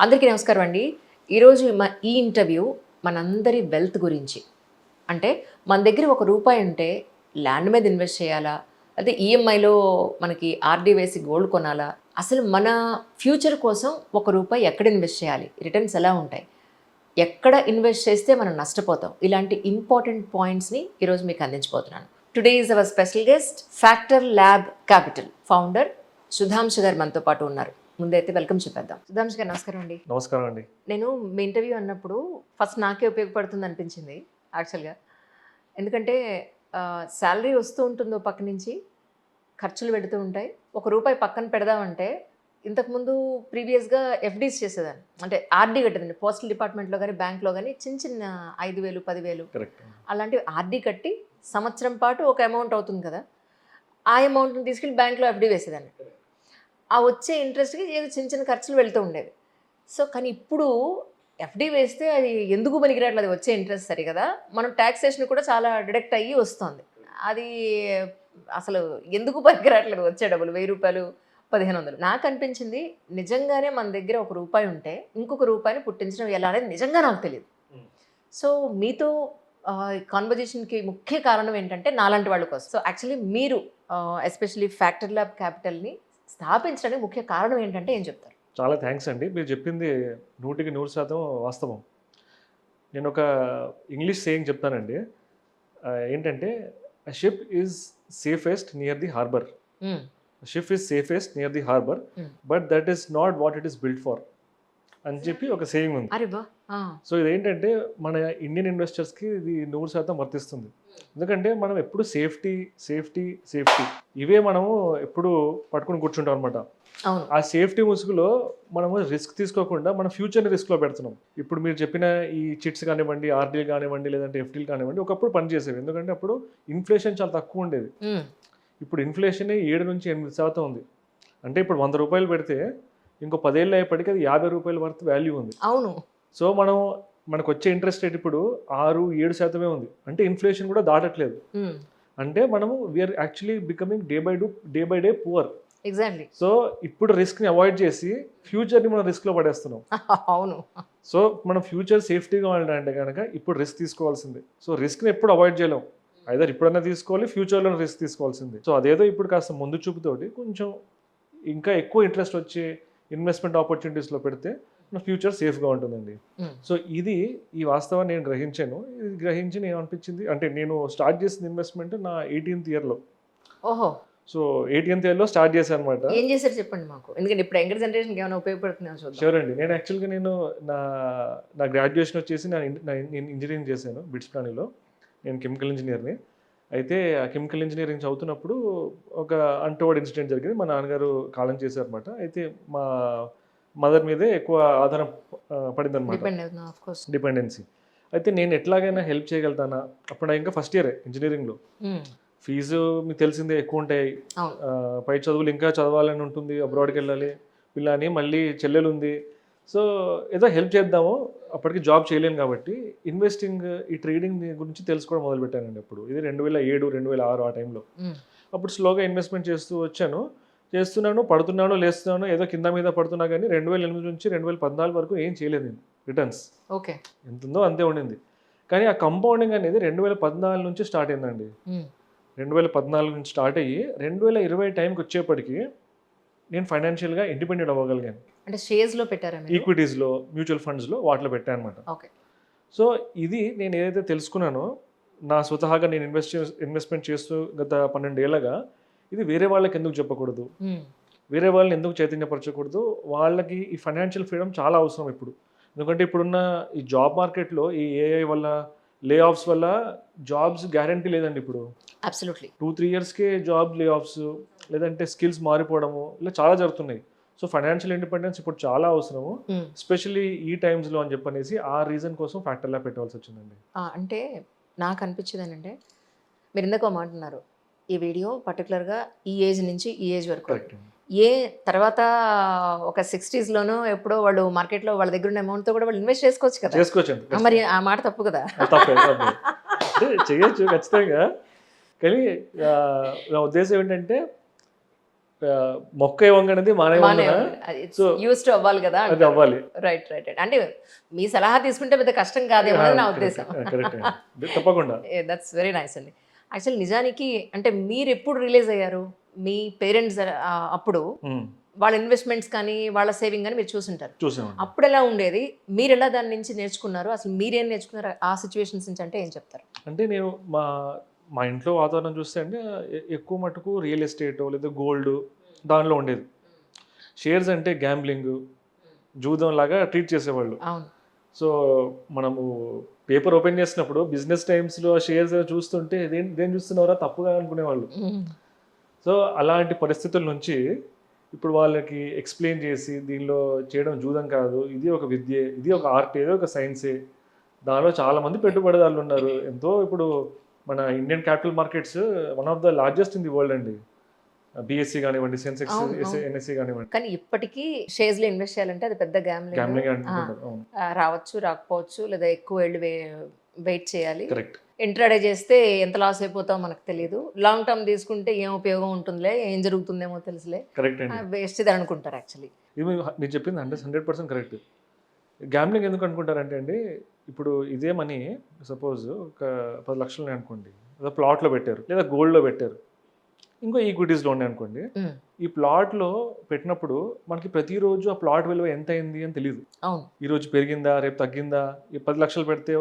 అందరికీ నమస్కారం అండి. ఈరోజు ఈ ఇంటర్వ్యూ మనందరి వెల్త్ గురించి. అంటే మన దగ్గర ఒక రూపాయి ఉంటే ల్యాండ్ మీద ఇన్వెస్ట్ చేయాలా? అదే ఈఎంఐలో మనకి ఆర్‌డీ వేసి గోల్డ్ కొనాలా? అసలు మన ఫ్యూచర్ కోసం ఒక రూపాయి ఎక్కడ ఇన్వెస్ట్ చేయాలి? రిటర్న్స్ ఎలా ఉంటాయి? ఎక్కడ ఇన్వెస్ట్ చేస్తే మనం నష్టపోతాం? ఇలాంటి ఇంపార్టెంట్ పాయింట్స్‌ని ఈరోజు మీకు అందించబోతున్నాను. Today is our special guest Factor Lab Capital founder Sudhanshu garu మనతో పాటు ఉన్నారు. ముందైతే వెల్కమ్ చెప్పేద్దాం. సుధాంశు గారు నమస్కారం అండి. నమస్కారం అండి. నేను మీ ఇంటర్వ్యూ అన్నప్పుడు ఫస్ట్ నాకే ఉపయోగపడుతుంది అనిపించింది యాక్చువల్గా. ఎందుకంటే శాలరీ వస్తూ ఉంటుందో పక్క నుంచి, ఖర్చులు పెడుతూ ఉంటాయి. ఒక రూపాయి పక్కన పెడదామంటే ఇంతకుముందు ప్రీవియస్గా ఎఫ్డీస్ చేసేదాన్ని. అంటే ఆర్డీ కట్టేదండి. పోస్టల్ డిపార్ట్మెంట్లో కానీ బ్యాంక్లో కానీ చిన్న చిన్న 5,000 10,000 కరెక్ట్. అలాంటివి ఆర్డీ కట్టి సంవత్సరం పాటు ఒక అమౌంట్ అవుతుంది కదా, ఆ అమౌంట్ని తీసుకెళ్ళి బ్యాంక్లో ఎఫ్డీ వేసేదాన్ని. ఆ వచ్చే ఇంట్రెస్ట్కి ఏదో చిన్న చిన్న ఖర్చులు వెళ్తూ ఉండేవి. సో కానీ ఇప్పుడు ఎఫ్డీ వేస్తే అది ఎందుకు పనికిరాట్లేదు, వచ్చే ఇంట్రెస్ట్ సరి కదా, మనం ట్యాక్సేషన్ కూడా చాలా డిడక్ట్ అయ్యి వస్తుంది. అది అసలు ఎందుకు పనికిరాట్లేదు వచ్చే డబ్బులు, 1000 రూపాయలు 1500. నాకు అనిపించింది నిజంగానే మన దగ్గర ఒక రూపాయి ఉంటే ఇంకొక రూపాయిని పుట్టించడం ఎలా అనేది నిజంగా నాకు తెలియదు. సో మీతో కాన్వర్జేషన్కి ముఖ్య కారణం ఏంటంటే నాలాంటి వాళ్ళ కోసం. సో యాక్చువల్లీ మీరు ఎస్పెషల్లీ ఫ్యాక్టర్ ల్యాబ్ క్యాపిటల్ని స్థాపించడానికి ముఖ్య కారణం ఏంటంటే ఏం చెప్తారు? చాలా థ్యాంక్స్ అండి. మీరు చెప్పింది 100% వాస్తవం. నేను ఒక ఇంగ్లీష్ సేయింగ్ చెప్తానండి. ఏంటంటే ship is safest near the harbour. Ship is safest near the harbour, but that is not what it is built for అని చెప్పి ఒక సేయింగ్ ఉంది. అరే బా. సో ఇదేంటంటే మన ఇండియన్ ఇన్వెస్టర్స్కి ఇది 100% వర్తిస్తుంది. ఎందుకంటే మనం ఎప్పుడు సేఫ్టీ సేఫ్టీ సేఫ్టీ ఇవే మనము ఎప్పుడు పట్టుకుని కూర్చుంటాం అనమాట. ఆ సేఫ్టీ ముసుగులో మనము రిస్క్ తీసుకోకుండా మన ఫ్యూచర్ని రిస్క్లో పెడుతున్నాం. ఇప్పుడు మీరు చెప్పిన ఈ చిట్స్ కానివ్వండి, ఆర్డీలు కానివ్వండి, లేదంటే ఎఫ్డీలు కానివ్వండి, ఒకప్పుడు పనిచేసేవి. ఎందుకంటే అప్పుడు ఇన్ఫ్లేషన్ చాలా తక్కువ ఉండేది. ఇప్పుడు ఇన్ఫ్లేషన్ 7 నుంచి 8% ఉంది. అంటే ఇప్పుడు 100 రూపాయలు పెడితే ఇంకో 10 ఏళ్ళు అయ్యేప్పటికీ అది 50 రూపాయల వరకు వాల్యూ ఉంది. అవును. సో మనకు వచ్చే ఇంట్రెస్ట్ రేట్ ఇప్పుడు 6-7% ఉంది. అంటే ఇన్ఫ్లేషన్ కూడా దాటట్లేదు. అంటే మనము we are actually becoming day by day poorer. Exactly. So ఇప్పుడు రిస్క్ని అవాయిడ్ చేసి ఫ్యూచర్ని మనం రిస్క్లో పడేస్తున్నాం. అవును. సో మనం ఫ్యూచర్ సేఫ్టీగా ఉండాలంటే కనుక ఇప్పుడు రిస్క్ తీసుకోవాల్సిందే. సో రిస్క్ని ఎప్పుడు అవాయిడ్ చేయలేం. ఐదర్ ఇప్పుడైనా తీసుకోవాలి, ఫ్యూచర్లో రిస్క్ తీసుకోవాల్సిందే. సో అదేదో ఇప్పుడు కాస్త ముందు చూపుతోటి కొంచెం ఇంకా ఎక్కువ ఇంట్రెస్ట్ వచ్చే ఇన్వెస్ట్మెంట్ ఆపర్చునిటీస్లో పెడితే నా ఫ్యూచర్ సేఫ్గా ఉంటుందండి. సో ఈ వాస్తవాన్ని నేను గ్రహించాను. ఇది గ్రహించి నేను అనిపించింది, అంటే నేను స్టార్ట్ చేసిన ఇన్వెస్ట్మెంట్ నా 18th ఇయర్లో. ఓహో. సో 18th ఇయర్లో స్టార్ట్ చేశాను అనమాట. ఏం చేశారు చెప్పండి మాకు, ఎందుకంటే ఇప్పుడు యంగర్ జనరేషన్కి ఏమైనా ఉపయోగపడుతుందేమో చూద్దాం. షూర్ అండి. నేను యాక్చువల్గా నా గ్రాడ్యుయేషన్ వచ్చేసి నేను ఇంజనీరింగ్ చేశాను బిట్స్ ప్లానింగ్లో. నేను కెమికల్ ఇంజనీర్ని. అయితే ఆ కెమికల్ ఇంజనీరింగ్ చదువుతున్నప్పుడు ఒక అన్టోవర్డ్ ఇన్సిడెంట్ జరిగింది. మా నాన్నగారు కాలం చేశారనమాట. అయితే మా మదర్ మీదే ఎక్కువ ఆధారం పడింది అనమాట, డిపెండెన్సీ. అయితే నేను ఎట్లాగైనా హెల్ప్ చేయగలుగుతానా, అప్పుడు ఇంకా ఫస్ట్ ఇయర్ ఇంజనీరింగ్లో. ఫీజు మీకు తెలిసిందే ఎక్కువ ఉంటాయి. పై చదువులు ఇంకా చదవాలని ఉంటుంది, అబ్రాడ్కి వెళ్ళాలి పిల్ల అని, మళ్ళీ చెల్లెలు ఉంది. సో ఏదో హెల్ప్ చేద్దాము, అప్పటికి జాబ్ చేయలేను కాబట్టి ఇన్వెస్టింగ్ ఈ ట్రేడింగ్ గురించి తెలుసుకోవడం మొదలుపెట్టానండి. అప్పుడు ఇది 2007 2006 ఆ టైంలో. అప్పుడు స్లోగా ఇన్వెస్ట్మెంట్ చేస్తున్నాను, పడుతున్నాను, లేస్తున్నాను, ఏదో కింద మీద పడుతున్నా. కానీ 2008 నుంచి 2014 వరకు ఏం చేయలేదు నేను. రిటర్న్స్ ఓకే ఎంత ఉందో అంతే ఉండింది. కానీ ఆ కంపౌండింగ్ అనేది 2014 నుంచి స్టార్ట్ అయిందండి. 2014 నుంచి స్టార్ట్ అయ్యి 2020 టైంకి వచ్చేప్పటికి నేను ఫైనాన్షియల్గా ఇండిపెండెంట్ అవ్వగలిగాను. అంటే షేర్స్లో పెట్టారా? ఈక్విటీస్లో, మ్యూచువల్ ఫండ్స్లో, వాటిలో పెట్టాను అనమాట. ఓకే. సో ఇది నేను ఏదైతే తెలుసుకున్నానో నా స్వతహాగా నేను ఇన్వెస్ట్మెంట్ చేస్తూ గత 12 ఏళ్ళగా, ఇది వేరే వాళ్ళకి ఎందుకు చెప్పకూడదు, వేరే వాళ్ళని ఎందుకు చైతన్యపరచకూడదు, వాళ్ళకి ఈ ఫైనాన్షియల్ ఫ్రీడమ్ చాలా అవసరం ఇప్పుడు. ఎందుకంటే ఇప్పుడున్న ఈ జాబ్ మార్కెట్లో ఈ ఏఐ వల్ల, లే ఆఫ్స్ వల్ల జాబ్స్ గ్యారంటీ లేదండి ఇప్పుడు. అబ్సల్యూట్లీ. 2-3 ఇయర్స్కే జాబ్ లే ఆఫ్స్, లేదంటే స్కిల్స్ మారిపోవడము, ఇలా చాలా జరుగుతున్నాయి. సో ఫైనాన్షియల్ ఇండిపెండెన్స్ ఇప్పుడు చాలా అవసరము, ఎస్పెషల్లీ ఈ టైమ్స్లో అని చెప్పనేసి ఆ రీజన్ కోసం ఫ్యాక్టర్ ల్యాబ్ పెట్టాల్సి వచ్చిందండి. అంటే నాకు అనిపించేది ఏంటంటే, మీరు ఇందాక మాట అన్నారు, ఈ వీడియో పర్టికులర్గా ఈ ఏజ్ నుంచి ఈ ఏజ్ వరకు, ఏ తర్వాత ఒక 60sలోనో ఎప్పుడో వాళ్ళు మార్కెట్లో వాళ్ళ దగ్గర ఉన్న అమౌంట్తో కూడా వాళ్ళు ఇన్వెస్ట్ చేసుకోవచ్చు కదా. చేసుకోవచ్చు. మరి ఆ మాట తప్పు కదా? చేయొచ్చు ఖచ్చితంగా. కానీ నా ఉద్దేశం ఏంటంటే మొక్క ఇవ్వగానేది మానే సో యూస్ టు అవ్వాలి కదా. అది అవ్వాలి. Right right right. అంటే మీ సలహా తీసుకుంటే పెద్ద కష్టం కాదేమో అని నా ఉద్దేశం. కరెక్ట్ తప్పకుండా. దట్స్ వెరీ నైస్ అండి. యాక్చువల్ నిజానికి అంటే మీరు ఎప్పుడు రిలీజ్ అయ్యారు? మీ పేరెంట్స్ అప్పుడు వాళ్ళ ఇన్వెస్ట్మెంట్స్ కానీ వాళ్ళ సేవింగ్ కానీ మీరు చూసుంటారు. చూసాం. అప్పుడు ఎలా ఉండేది, మీరు ఎలా దాని నుంచి నేర్చుకున్నారు, అసలు మీరేం నేర్చుకున్నారు ఆ సిచ్యువేషన్స్ నుంచి అంటే ఏం చెప్తారు? అంటే నేను మా ఇంట్లో వాతావరణం చూస్తే అంటే ఎక్కువ మటుకు రియల్ ఎస్టేట్ లేదా గోల్డ్ దానిలో ఉండేది. షేర్స్ అంటే గ్యాంబ్లింగ్, జూదం లాగా ట్రీట్ చేసేవాళ్ళు. అవును. సో మనము పేపర్ ఓపెన్ చేసినప్పుడు బిజినెస్ టైమ్స్లో షేర్స్ చూస్తుంటే దేని చూస్తున్నారా తప్పుగా అనుకునేవాళ్ళు. సో అలాంటి పరిస్థితుల నుంచి ఇప్పుడు వాళ్ళకి ఎక్స్ప్లెయిన్ చేసి దీనిలో చేయడం జూదం కాదు, ఇది ఒక విద్య, ఇది ఒక ఆర్ట్, ఏదో ఒక సైన్సే, దానిలో చాలామంది పెట్టుబడిదారులు ఉన్నారు. ఎంతో ఇప్పుడు మన Indian capital markets one of the largest in the world అండి. బిఎస్సి కానివ్వండి, సెన్సెక్స్, ఎన్ఎస్సి కానివ్వండి. కానీ ఇప్పటికీ షేర్స్ లో ఇన్వెస్ట్ చేయాలంటే అది పెద్ద గ్యాంబ్లింగ్ అంటున్నారు. రావచ్చు రాకపోవచ్చు, లేదా ఎక్కువ వెళ్ళి వెయిట్ చేయాలి. కరెక్ట్. ఇంట్రాడే చేస్తే ఎంత లాస్ అయిపోతామో మనకు తెలియదు, లాంగ్ టర్మ్ తీసుకుంటే ఏం ఉపయోగం ఉంటుందిలే, ఏం జరుగుతుందేమో తెలుసులే, కరెక్ట్ అండి, వేస్ట్ ఇది అనుకుంటారు. యాక్చువల్లీ ఇది మీరు చెప్పింది 100% కరెక్ట్. గ్యాంబ్లింగ్ ఎందుకు అనుకుంటారంటే అండి, ఇప్పుడు ఇదే మనీ సపోజ్ ఒక 10 లక్షలు అనుకోండి, లేదా ప్లాట్లో పెట్టారు, లేదా గోల్డ్లో పెట్టారు, ఇంకో ఈక్విటీస్లో ఉన్నాయి అనుకోండి. ఈ ప్లాట్లో పెట్టినప్పుడు మనకి ప్రతిరోజు ఆ ప్లాట్ విలువ ఎంత అయింది అని తెలియదు. ఈరోజు పెరిగిందా, రేపు తగ్గిందా, ఈ 10 లక్షలు పెడితే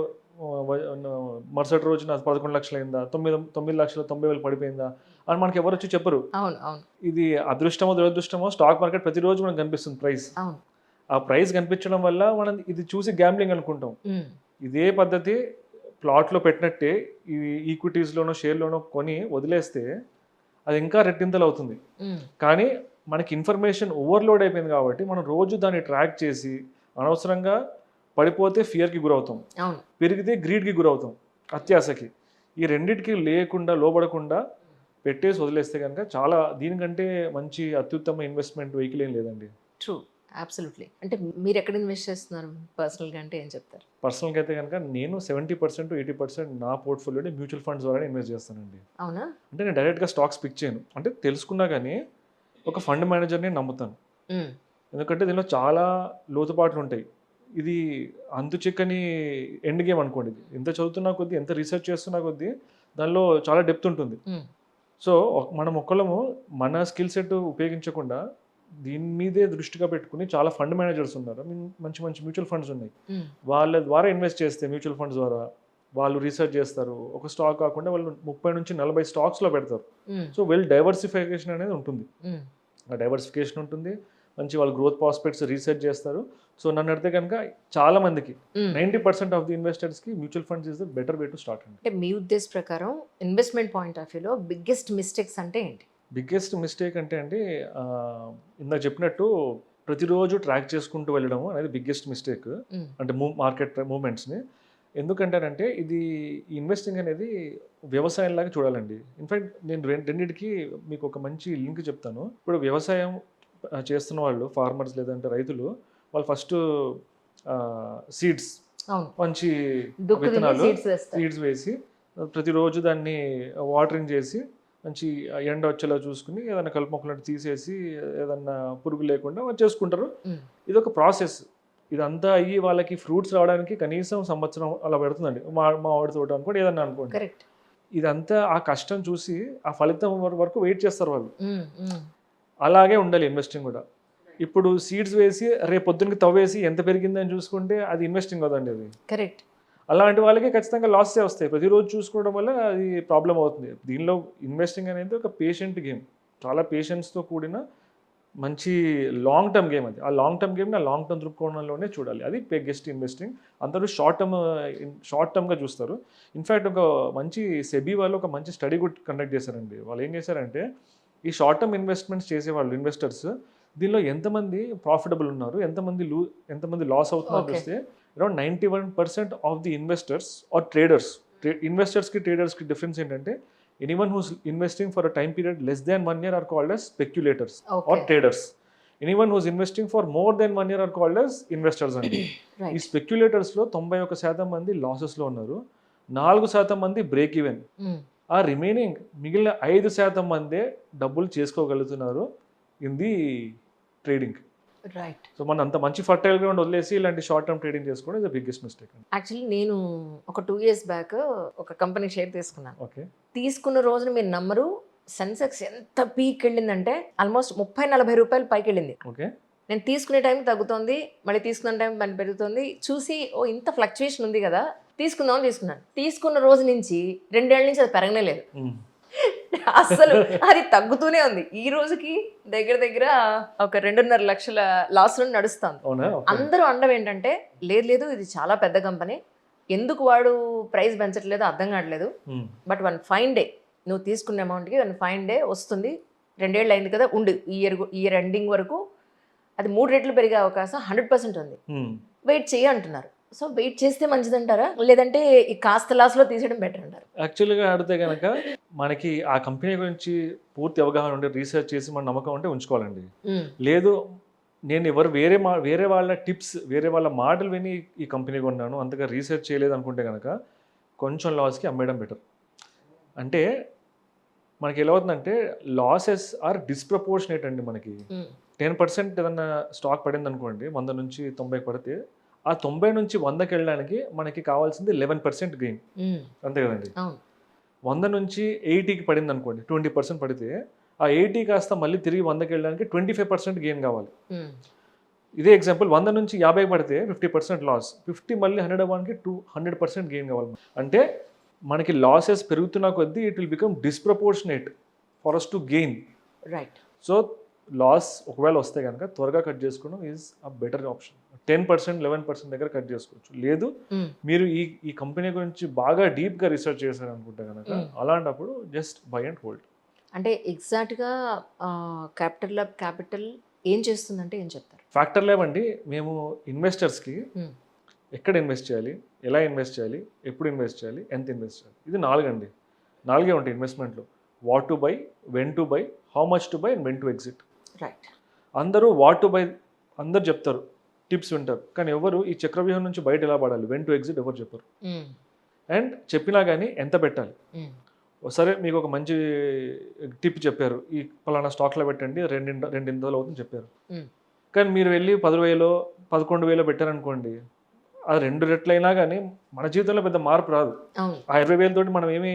మరుసటి రోజు నాకు 11 లక్షలు అయిందా, 9,90,000 పడిపోయిందా అని మనకి ఎవరు వచ్చి చెప్పరు. ఇది అదృష్టమో దురదృష్టమో స్టాక్ మార్కెట్ ప్రతిరోజు మనకు కనిపిస్తుంది ప్రైస్. ఆ ప్రైస్ కనిపించడం వల్ల మనం ఇది చూసి గ్యాంబ్లింగ్ అనుకుంటాం. ఇదే పద్ధతి ప్లాట్లో పెట్టినట్టే ఈ ఈక్విటీస్లోనో షేర్లోనో కొని వదిలేస్తే అది ఇంకా రెట్టింతలు అవుతుంది. కానీ మనకి ఇన్ఫర్మేషన్ ఓవర్లోడ్ అయిపోయింది కాబట్టి మనం రోజు దాన్ని ట్రాక్ చేసి అనవసరంగా పడిపోతే ఫియర్కి గురవుతాం, పెరిగితే గ్రీడ్కి గురవుతాం, అత్యాశకి. ఈ రెండింటికి లేకుండా లోబడకుండా పెట్టేసి వదిలేస్తే కనుక చాలా దీనికంటే మంచి అత్యుత్తమ ఇన్వెస్ట్మెంట్ వెహికల్ ఏం లేదండి. True, absolutely. అంటే మీరు ఎక్కడ ఇన్వెస్ట్ చేస్తున్నారు పర్సనల్గా అంటే ఏం చెప్తారు? పర్సనల్గా అయితే కనుక నేను 70% to 80% నా పోర్ట్ఫోలియోని మ్యూచువల్ ఫండ్స్ ద్వారా ఇన్వెస్ట్ చేస్తానండి. అవునా? అంటే నేను డైరెక్ట్గా స్టాక్స్ పిక్ చేయను. అంటే తెలుసుకున్నా కానీ ఒక ఫండ్ మేనేజర్ని నమ్ముతాను. ఎందుకంటే దీనిలో చాలా లోతుపాట్లు ఉంటాయి. ఇది అంతు చిక్కని ఎండ్ గేమ్ అనుకోండి. ఎంత చదువుతున్నా కొద్దీ, ఎంత రీసెర్చ్ చేస్తున్నా కొద్దీ దానిలో చాలా డెప్త్ ఉంటుంది. సో మనం ఒక్కళ్ళము మన స్కిల్ సెట్ ఉపయోగించకుండా దీని మీదే దృష్టిగా పెట్టుకుని చాలా ఫండ్ మేనేజర్స్ ఉన్నారు, మంచి మంచి మ్యూచువల్ ఫండ్స్ ఉన్నాయి. వాళ్ళ ద్వారా ఇన్వెస్ట్ చేస్తే మ్యూచువల్ ఫండ్స్ ద్వారా వాళ్ళు రీసెర్చ్ చేస్తారు. ఒక స్టాక్ కాకుండా వాళ్ళు 30 నుంచి 40 స్టాక్స్లో పెడతారు. సో వెల్ డైవర్సిఫికేషన్ అనేది ఉంటుంది. ఆ డైవర్సిఫికేషన్ ఉంటుంది, మంచి వాళ్ళు గ్రోత్ ప్రాస్పెక్ట్స్ రీసెర్చ్ చేస్తారు. సో నన్ను అడిగితే కనుక చాలా మందికి 90% ఆఫ్ ది ఇన్వెస్టర్స్కి mutual funds is the better way to start. అంటే మీ ఉద్దేశ ప్రకారం ఇన్వెస్ట్మెంట్ పాయింట్ ఆఫ్ వ్యూలో బిగ్గెస్ట్ మిస్టేక్స్ అంటే ఏంటి? బిగ్గెస్ట్ మిస్టేక్ అంటే అండి, ఇందాక చెప్పినట్టు ప్రతిరోజు ట్రాక్ చేసుకుంటూ వెళ్ళడం అనేది బిగ్గెస్ట్ మిస్టేక్. అంటే మార్కెట్ మూమెంట్స్ని. ఎందుకంటారంటే ఇది ఇన్వెస్టింగ్ అనేది వ్యవసాయంలాగా చూడాలండి. ఇన్ఫ్యాక్ట్ నేను రెండింటికి మీకు ఒక మంచి లింక్ చెప్తాను. ఇప్పుడు వ్యవసాయం చేస్తున్న వాళ్ళు, ఫార్మర్స్ లేదంటే రైతులు, వాళ్ళు ఫస్ట్ సీడ్స్, మంచి విత్తనాలు సీడ్స్ వేసి ప్రతిరోజు దాన్ని వాటరింగ్ చేసి మంచి ఎండ వచ్చేలా చూసుకుని ఏదైనా కలుపు మొక్కలు తీసేసి ఏదన్నా పురుగు లేకుండా చేసుకుంటారు. ఇది ఒక ప్రాసెస్. ఇదంతా అయ్యి వాళ్ళకి ఫ్రూట్స్ రావడానికి కనీసం సంవత్సరం అలా పెడుతుందండి. మామిడి తోట అనుకోండి, ఏదన్నా అనుకోండి. ఇదంతా ఆ కష్టం చూసి ఆ ఫలితం వరకు వెయిట్ చేస్తారు వాళ్ళు. అలాగే ఉండాలి ఇన్వెస్టింగ్ కూడా. ఇప్పుడు సీడ్స్ వేసి రేపు పొద్దున్నకి తవ్వేసి ఎంత పెరిగిందని చూసుకుంటే అది ఇన్వెస్టింగ్ కదండి. అది కరెక్ట్. అలాంటి వాళ్ళకి ఖచ్చితంగా లాసే వస్తాయి. ప్రతిరోజు చూసుకోవడం వల్ల అది ప్రాబ్లం అవుతుంది. దీనిలో ఇన్వెస్టింగ్ అనేది ఒక పేషెంట్ గేమ్, చాలా పేషెన్స్తో కూడిన మంచి లాంగ్ టర్మ్ గేమ్. అది ఆ లాంగ్ టర్మ్ గేమ్ని ఆ లాంగ్ టర్మ్ దృక్కోణంలోనే చూడాలి. అది బిగ్గెస్ట్ ఇన్వెస్టింగ్. అందరూ షార్ట్ టర్మ్గా చూస్తారు. ఇన్ఫ్యాక్ట్ ఒక మంచి సెబీ వాళ్ళు ఒక మంచి స్టడీ కూడా కండక్ట్ చేశారండి. వాళ్ళు ఏం చేశారంటే ఈ షార్ట్ టర్మ్ ఇన్వెస్ట్మెంట్స్ చేసేవాళ్ళు ఇన్వెస్టర్స్ దీనిలో ఎంతమంది ప్రాఫిటబుల్ ఉన్నారు, ఎంతమంది లాస్ అవుతున్నారు చూస్తే around 91% of the investors are traders. ఇన్వెస్టర్స్కి ట్రేడర్స్కి డిఫరెన్స్ ఏంటంటే anyone who's investing for a time period less than 1 year are called as speculators or traders. Anyone who's investing for more than 1 year are called as investors అండి. ఈ స్పెక్యులేటర్స్లో 91% మంది లాసెస్లో ఉన్నారు, 4% మంది break even. ఆ remaining మిగిలిన 5% మందే డబ్బులు చేసుకోగలుగుతున్నారు. In the trading. Right. So మనం అంత మంచి ఫర్టైల్ గ్రౌండ్ వదిలేసి ఇలాంటి షార్ట్ టర్మ్ ట్రేడింగ్ చేసుకోవడం ఇస్ ద బిగ్గెస్ట్ మిస్టేక్ అండి. యాక్చువల్లీ నేను ఒక 2 years బ్యాక్ ఒక కంపెనీ షేర్ తీసుకున్నాను. ఓకే. తీసుకున్న రోజున మీరు నమ్మరు, సెన్సెక్స్ ఎంత పీక్ వెళ్ళిందంటే ఆల్మోస్ట్ 30-40 రూపాయలు పైకి వెళ్ళింది. ఓకే. నేను తీసుకునే టైం తగ్గుతోంది, మళ్ళీ తీసుకున్న టైం మళ్ళీ పెరుగుతుంది. చూసి ఓ ఇంత ఫ్లక్చుయేషన్ ఉంది కదా, తీసుకుందామని తీసుకున్నాను. తీసుకున్న రోజు నుంచి 2 ఏళ్ల నుంచి అది పెరగనే లేదు. అస్సలు అది తగ్గుతూనే ఉంది. ఈ రోజుకి దగ్గర దగ్గర ఒక 2.5 లక్షల లాస్ లో నడుస్తుంది. అవునా? అందరూ అండం ఏంటంటే లేదు లేదు ఇది చాలా పెద్ద కంపెనీ, ఎందుకు వాడు ప్రైస్ పెంచట్లేదు అర్థం కావట్లేదు. బట్ వన్ ఫైన్ డే నువ్వు తీసుకున్న అమౌంట్కి వన్ ఫైన్ డే వస్తుంది, 2 ఏళ్ళు అయింది కదా ఉండు, ఇయర్ ఎండింగ్ వరకు అది 3 రెట్లు పెరిగే అవకాశం 100% ఉంది, వెయిట్ చేయి అంటున్నారు. సో వెయిట్ చేస్తే మంచిదంటారా, లేదంటే ఈ కాస్త లాస్లో తీసేయడం బెటర్ అంటారు? యాక్చువల్గా అడిగితే కనుక మనకి ఆ కంపెనీ గురించి పూర్తి అవగాహన ఉంటే, రీసెర్చ్ చేసి మన నమ్మకం ఉంటే ఉంచుకోవాలండి. లేదు నేను వేరే వాళ్ళ టిప్స్, వేరే వాళ్ళ మాటలు విని ఈ కంపెనీ కొన్నాను, అంతగా రీసెర్చ్ చేయలేదు అనుకుంటే కనుక కొంచెం లాస్కి అమ్మేయడం బెటర్. అంటే మనకి ఎలా అవుతుందంటే లాసెస్ ఆర్ డిస్ప్రపోర్షనేట్ అండి. మనకి 10% ఏదన్నా స్టాక్ పడింది అనుకోండి, 100 నుంచి 90 పడితే ఆ 90 నుంచి 100కి వెళ్ళడానికి మనకి కావాల్సింది 11% గెయిన్, అంతే కదండి. 100 నుంచి 80కి పడింది అనుకోండి, 20% పడితే ఆ 80 కాస్త మళ్ళీ తిరిగి 100కి వెళ్ళడానికి 25% గెయిన్ కావాలి. ఇదే ఎగ్జాంపుల్ 100 నుంచి 50కి పడితే 50% లాస్, 50 మళ్ళీ 100 అవ్వడానికి 200% గెయిన్ కావాలి. అంటే మనకి లాసెస్ పెరుగుతున్న కొద్దీ it will become disproportionate for us to gain. Right. So loss ఒకవేళ వస్తే కనుక త్వరగా కట్ చేసుకోవడం ఈజ్ అ బెటర్ ఆప్షన్. 10%, 11% దగ్గర కట్ చేసుకోవచ్చు. లేదు మీరు ఈ కంపెనీ గురించి బాగా డీప్గా రీసెర్చ్ చేశారు అనుకుంటే కనుక అలాంటప్పుడు జస్ట్ బై అండ్ హోల్డ్. అంటే ఎగ్జాక్ట్గా క్యాపిటల్ ఏం చేస్తుందంటే ఏం చెప్తారు? ఫ్యాక్టర్ ల్యాబ్ అండి, మేము ఇన్వెస్టర్స్కి ఎక్కడ ఇన్వెస్ట్ చేయాలి, ఎలా ఇన్వెస్ట్ చేయాలి, ఎప్పుడు ఇన్వెస్ట్ చేయాలి, ఎంత ఇన్వెస్ట్ చేయాలి, ఇది 4 అండి. 4 ఉంటాయి ఇన్వెస్ట్మెంట్లో. What to buy, when to buy, how much to buy and when to exit. Right. అందరూ వాట్ టు బై అందరు చెప్తారు, టిప్స్ వింటారు, కానీ ఎవరు ఈ చక్రవ్యూహం నుంచి బయట ఎలా పడాలి, వెన్ టు ఎగ్జిట్ ఎవరు చెప్పరు. అండ్ చెప్పినా కానీ ఎంత పెట్టాలి. సరే మీకు ఒక మంచి టిప్ చెప్పారు, ఈ పలానా స్టాక్లో పెట్టండి, రెండింతలు అవుతుంది చెప్పారు, కానీ మీరు వెళ్ళి 10,000 11,000 పెట్టారనుకోండి, అది 2 రెట్లయినా కానీ మన జీవితంలో పెద్ద మార్పు రాదు. ఆ 20,000 తోటి మనం ఏమి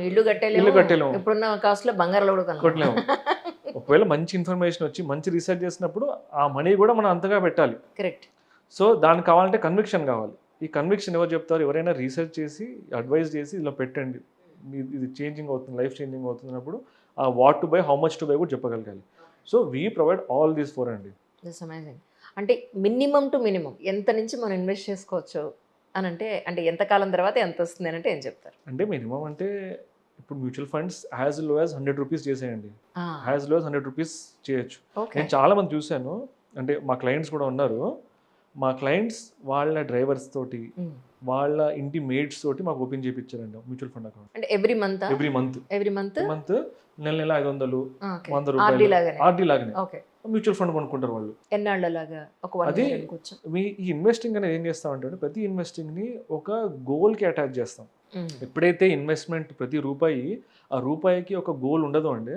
ఇల్లు కట్టలేము, ఇప్పుడున్న కాస్ట్లో బంగారాలు కూడా కొట్టలేము. ఒకవేళ మంచి ఇన్ఫర్మేషన్ వచ్చి మంచి రీసెర్చ్ చేసినప్పుడు ఆ మనీ కూడా మనం అంతగా పెట్టాలి. కరెక్ట్. సో దానికి కావాలంటే కన్విక్షన్ కావాలి. ఈ కన్విక్షన్ ఎవరు చెప్తారు? ఎవరైనా రీసెర్చ్ చేసి అడ్వైస్ చేసి ఇలా పెట్టండి, ఇది చేంజింగ్ అవుతుంది, లైఫ్ చేంజింగ్ అవుతున్నప్పుడు ఆ what to buy, how much to by కూడా చెప్పగలగాలి. So we provide all these 4 అండి. That's amazing. అంటే మినిమం టు మినిమం ఎంత నుంచి మనం ఇన్వెస్ట్ చేసుకోవచ్చు అని అంటే ఎంత కాలం తర్వాత ఎంత వస్తుంది అని అంటే ఏం చెప్తారు? అంటే మినిమం అంటే ఇప్పుడు mutual funds as low as 100 rupees చేసేయండి, యాజ్ లో యాజ్ 100 రూపీస్ చేయొచ్చు. నేను చాలా మంది చూశాను, అంటే మా క్లయింట్స్ కూడా ఉన్నారు. మా క్లయింట్స్ వాళ్ళ డ్రైవర్స్ తోటి, వాళ్ళ ఇంటి మేట్స్ తోటి మాకు ఓపెన్ చేయించారండి మ్యూచువల్ ఫండ్ అకౌంట్. అంటే ఎవ్రీ మంత్ నెల 500, 100 రూపాయలు ఆర్డీ లాగానే మ్యూచువల్ ఫండ్ కొనుక్కుంటారు వాళ్ళు. ఎన్నాళ్ళలాగా? అది మీ ఈ ఇన్వెస్టింగ్ అనేది ఏం చేస్తామంటే ప్రతి ఇన్వెస్టింగ్ ని ఒక గోల్ కి అటాచ్ చేస్తాం. ఎప్పుడైతే ఇన్వెస్ట్మెంట్ ప్రతి రూపాయి, ఆ రూపాయికి ఒక గోల్ ఉండదు అండి,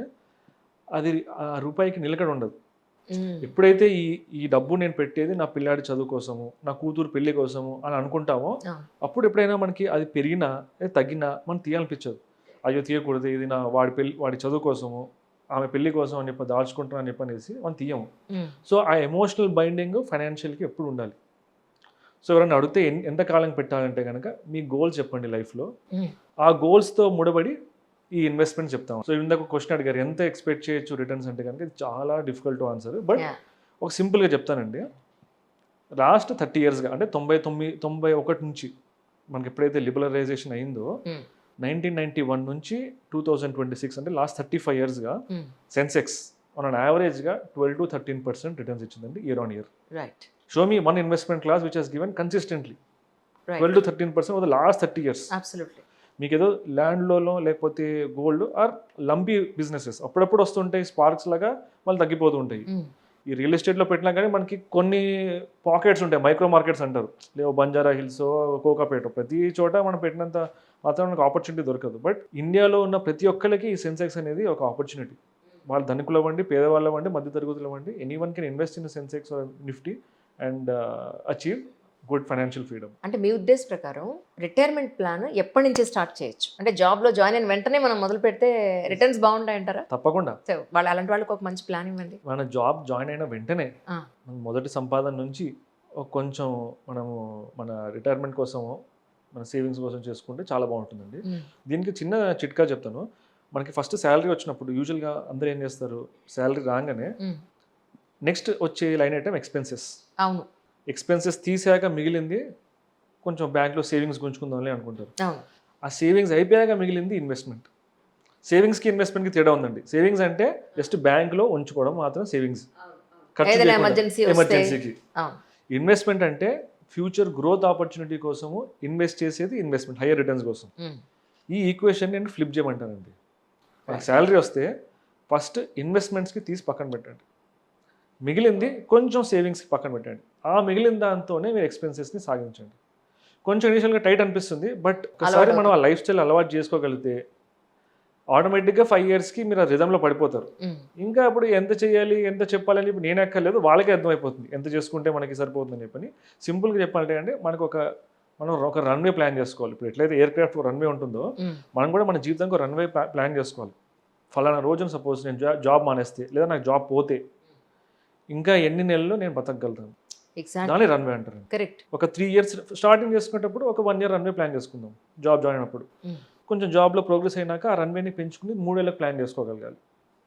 అది ఆ రూపాయికి నిలకడ ఉండదు. ఎప్పుడైతే ఈ డబ్బు నేను పెట్టేది నా పిల్లాడి చదువు కోసము, నా కూతురు పెళ్లి కోసము అని అనుకుంటామో, అప్పుడు ఎప్పుడైనా మనకి అది పెరిగినా తగ్గినా మనం తీయాలనిపించదు. అయ్యో తీయకూడదు, ఇది నా వాడి చదువు కోసము, ఆమె పెళ్లి కోసం అని చెప్పి దాచుకుంటాను అని చెప్పనేసి మనం తీయము. సో ఆ ఎమోషనల్ బైండింగ్ ఫైనాన్షియల్కి ఎప్పుడు ఉండాలి. సో ఎవరైనా అడిగితే ఎంతకాలం పెట్టాలంటే కనుక మీ గోల్స్ చెప్పండి లైఫ్లో, ఆ గోల్స్తో ముడబడి ఈ ఇన్వెస్ట్మెంట్ చెప్తాం. సో ఇందాక క్వశ్చన్ అడిగారు ఎంత ఎక్స్పెక్ట్ చేయొచ్చు రిటర్న్స్ అంటే కనుక, ఇది చాలా డిఫికల్ట్ టు ఆన్సర్. బట్ ఒక సింపుల్గా చెప్తానండి, లాస్ట్ 30 yearsగా అంటే 91 నుంచి మనకి ఎప్పుడైతే లిబరలైజేషన్ అయిందో 1991 నుంచి 2026 అంటే లాస్ట్ 35 yearsగా సెన్సెక్స్ ఆన్ అన్ యావరేజ్గా 12 to 13% రిటర్న్స్ ఇచ్చిందండి year on year. Right. Show me one investment class which has given consistently 12 to 13% over the last 30 years. Absolutely. మీకు ఏదో ల్యాండ్లోనో లేకపోతే గోల్డ్ ఆర్ లంపీ బిజినెసెస్ అప్పుడప్పుడు వస్తుంటాయి, స్పార్క్స్ లాగా మళ్ళీ తగ్గిపోతూ ఉంటాయి. ఈ రియల్ ఎస్టేట్లో పెట్టినా కానీ మనకి కొన్ని పాకెట్స్ ఉంటాయి, మైక్రో మార్కెట్స్ అంటారు, లేవు బంజారా హిల్స్, కోకాపేట, ప్రతి చోట మనం పెట్టినంత మాత్రం మనకు ఆపర్చునిటీ దొరకదు. బట్ ఇండియాలో ఉన్న ప్రతి ఒక్కరికి ఈ సెన్సెక్స్ అనేది ఒక ఆపర్చునిటీ. వాళ్ళు ధనికులు అవ్వండి, పేదవాళ్ళు అవ్వండి, మధ్య తరగతులు అవ్వండి, anyone can invest in Sensex or Nifty and achieve good financial freedom. అంటే మీ ఉద్దేశ ప్రకారం రిటైర్మెంట్ ప్లాన్ ఎప్పటి నుంచి స్టార్ట్ చేయొచ్చు? అంటే జాబ్లో జాయిన్ అయిన వెంటనే మనం మొదలు పెడితే రిటర్న్స్ బాగుంటాయంటారా? తప్పకుండా. సో వాళ్ళు అలాంటి వాళ్ళకి ఒక మంచి ప్లాన్ ఇవ్వండి. మన జాబ్ జాయిన్ అయిన వెంటనే ఆ. మన మొదటి సంపాదన నుంచి కొంచెం మనము మన రిటైర్మెంట్ కోసము మన సేవింగ్స్ కోసం చేసుకుంటే చాలా బాగుంటుందండి. దీనికి చిన్న చిట్కా చెప్తాను. మనకి ఫస్ట్ శాలరీ వచ్చినప్పుడు యూజువల్గా అందరూ ఏం చేస్తారు, శాలరీ రాగానే నెక్స్ట్ వచ్చే లైన్ ఐటమ్ ఎక్స్పెన్సెస్. అవును. ఎక్స్పెన్సెస్ తీసాక మిగిలింది కొంచెం బ్యాంక్లో సేవింగ్స్ గుంజుకుందాంలే అనుకుంటారు. అవును. ఆ సేవింగ్స్ అయిపోయాక మిగిలింది ఇన్వెస్ట్మెంట్. సేవింగ్స్కి ఇన్వెస్ట్మెంట్కి తేడా ఉందండి. సేవింగ్స్ అంటే జస్ట్ బ్యాంక్లో ఉంచుకోవడం మాత్రం సేవింగ్స్, ఏదైనా ఎమర్జెన్సీ ఎమర్జెన్సీకి. ఇన్వెస్ట్మెంట్ అంటే ఫ్యూచర్ గ్రోత్ ఆపర్చునిటీ కోసము ఇన్వెస్ట్ చేసేది ఇన్వెస్ట్మెంట్, హయ్యర్ రిటర్న్స్ కోసం. ఈ ఈక్వేషన్ నేను ఫ్లిప్ చేయమంటానండి. మనకి శాలరీ వస్తే ఫస్ట్ ఇన్వెస్ట్మెంట్స్కి తీసి పక్కన పెట్టండి, మిగిలింది కొంచెం సేవింగ్స్కి పక్కన పెట్టండి. ఆ మిగిలిన దాంతోనే మీరు ఎక్స్పెన్సెస్ని సాగించండి. కొంచెం ఇనిషియల్గా టైట్ అనిపిస్తుంది, బట్ ఒకసారి మనం ఆ లైఫ్ స్టైల్ అలవాటు చేసుకోగలిగితే ఆటోమేటిక్గా 5 yearsకి మీరు ఆ రిధంలో పడిపోతారు. ఇంకా అప్పుడు ఎంత చేయాలి, ఎంత చెప్పాలని చెప్పి నేను ఎక్కర్లేదు, వాళ్ళకే అర్థమైపోతుంది ఎంత చేసుకుంటే మనకి సరిపోతుందని చెప్పని. సింపుల్గా చెప్పాలంటే అంటే మనం ఒక రన్వే ప్లాన్ చేసుకోవాలి. ఇప్పుడు ఎట్లయితే ఎయిర్ క్రాఫ్ట్ రన్వే ఉంటుందో మనం కూడా మన జీవితానికి ఒక రన్వే ప్లాన్ చేసుకోవాలి. ఫలానా రోజున సపోజ్ నేను జాబ్ మానేస్తే లేదా నాకు జాబ్ పోతే ఇంకా ఎన్ని నెలలు నేను బతకగలుగుతాను, దాన్ని రన్వే అంటారు. కరెక్ట్. ఒక 3 years స్టార్టింగ్ చేసుకునేటప్పుడు ఒక 1 year రన్వే ప్లాన్ చేసుకుందాం. జాబ్ జాయిన్ అయినప్పుడు కొంచెం జాబ్లో ప్రోగ్రెస్ అయినాక ఆ రన్వేని పెంచుకుని 3 ఏళ్ళకి ప్లాన్ చేసుకోగలగాలి.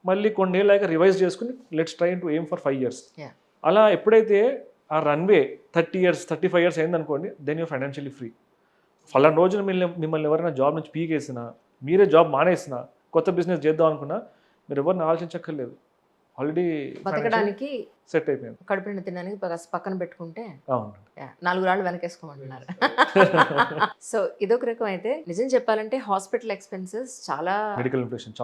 మళ్ళీ కొన్ని ఏళ్ళాక రివైజ్ చేసుకుని let's try to aim for 5 years. అలా ఎప్పుడైతే ఆ రన్వే 30 years 35 years అయిందనుకోండి, దెన్ యూర్ ఫైనాన్షియల్లీ ఫ్రీ. ఫలానా రోజున మిమ్మల్ని ఎవరైనా జాబ్ నుంచి పీకేసినా, మీరే జాబ్ మానేసినా, కొత్త బిజినెస్ చేద్దాం అనుకున్నా మీరు ఎవరిని ఆలోచించక్కర్లేదు, ఆల్రెడీ బతకడానికి సెట్ అయిపోయింది. కడుపు నిండా తినడానికి పక్కన పెట్టుకుంటే అవును 4 రాళ్ళు వెనకేసుకోమంటున్నారు. సో ఇదొక రకం. అయితే నిజం చెప్పాలంటే హాస్పిటల్ ఎక్స్పెన్సెస్ చాలా, మెడికల్ ఇన్ఫ్లేషన్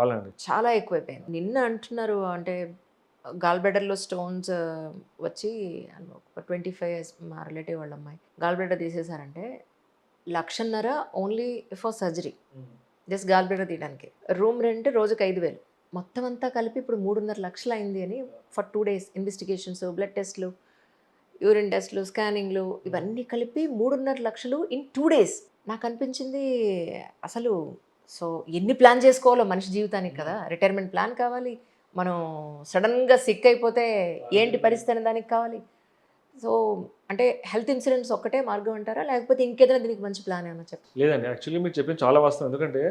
చాలా ఎక్కువైపోయింది. నిన్న అంటున్నారు అంటే గాల్బ్లడర్లో స్టోన్స్ వచ్చి ఒక 25 years మా రిలేటివ్ వాళ్ళ అమ్మాయి గాల్బ్లడర్ తీసేశారంటే 1,50,000 ఓన్లీ ఫర్ సర్జరీ, జస్ట్ గాల్బ్లడర్ తీయడానికి. రూమ్ రెంట్ రోజుకి 5,000, మొత్తం అంతా కలిపి ఇప్పుడు 3.5 లక్షలు అయింది అని ఫర్ 2 days ఇన్వెస్టిగేషన్స్, బ్లడ్ టెస్ట్లు, యూరిన్ టెస్ట్లు, స్కానింగ్లు ఇవన్నీ కలిపి 3.5 లక్షలు ఇన్ 2 days. నాకు అనిపించింది అసలు సో ఎన్ని ప్లాన్ చేసుకోవాలో మనిషి జీవితానికి కదా. రిటైర్మెంట్ ప్లాన్ కావాలి, మనం సడన్గా సిక్ అయిపోతే ఏంటి పరిస్థితి అనే దానికి కావాలి. సో అంటే హెల్త్ ఇన్సూరెన్స్ ఒక్కటే మార్గం అంటారా, లేకపోతే ఇంకేదైనా దీనికి మంచి ప్లాన్ ఏమన్నా చెప్పండి? లేదండి, యాక్చువల్లీ మీరు చెప్పింది చాలా వాస్తవం. ఎందుకంటే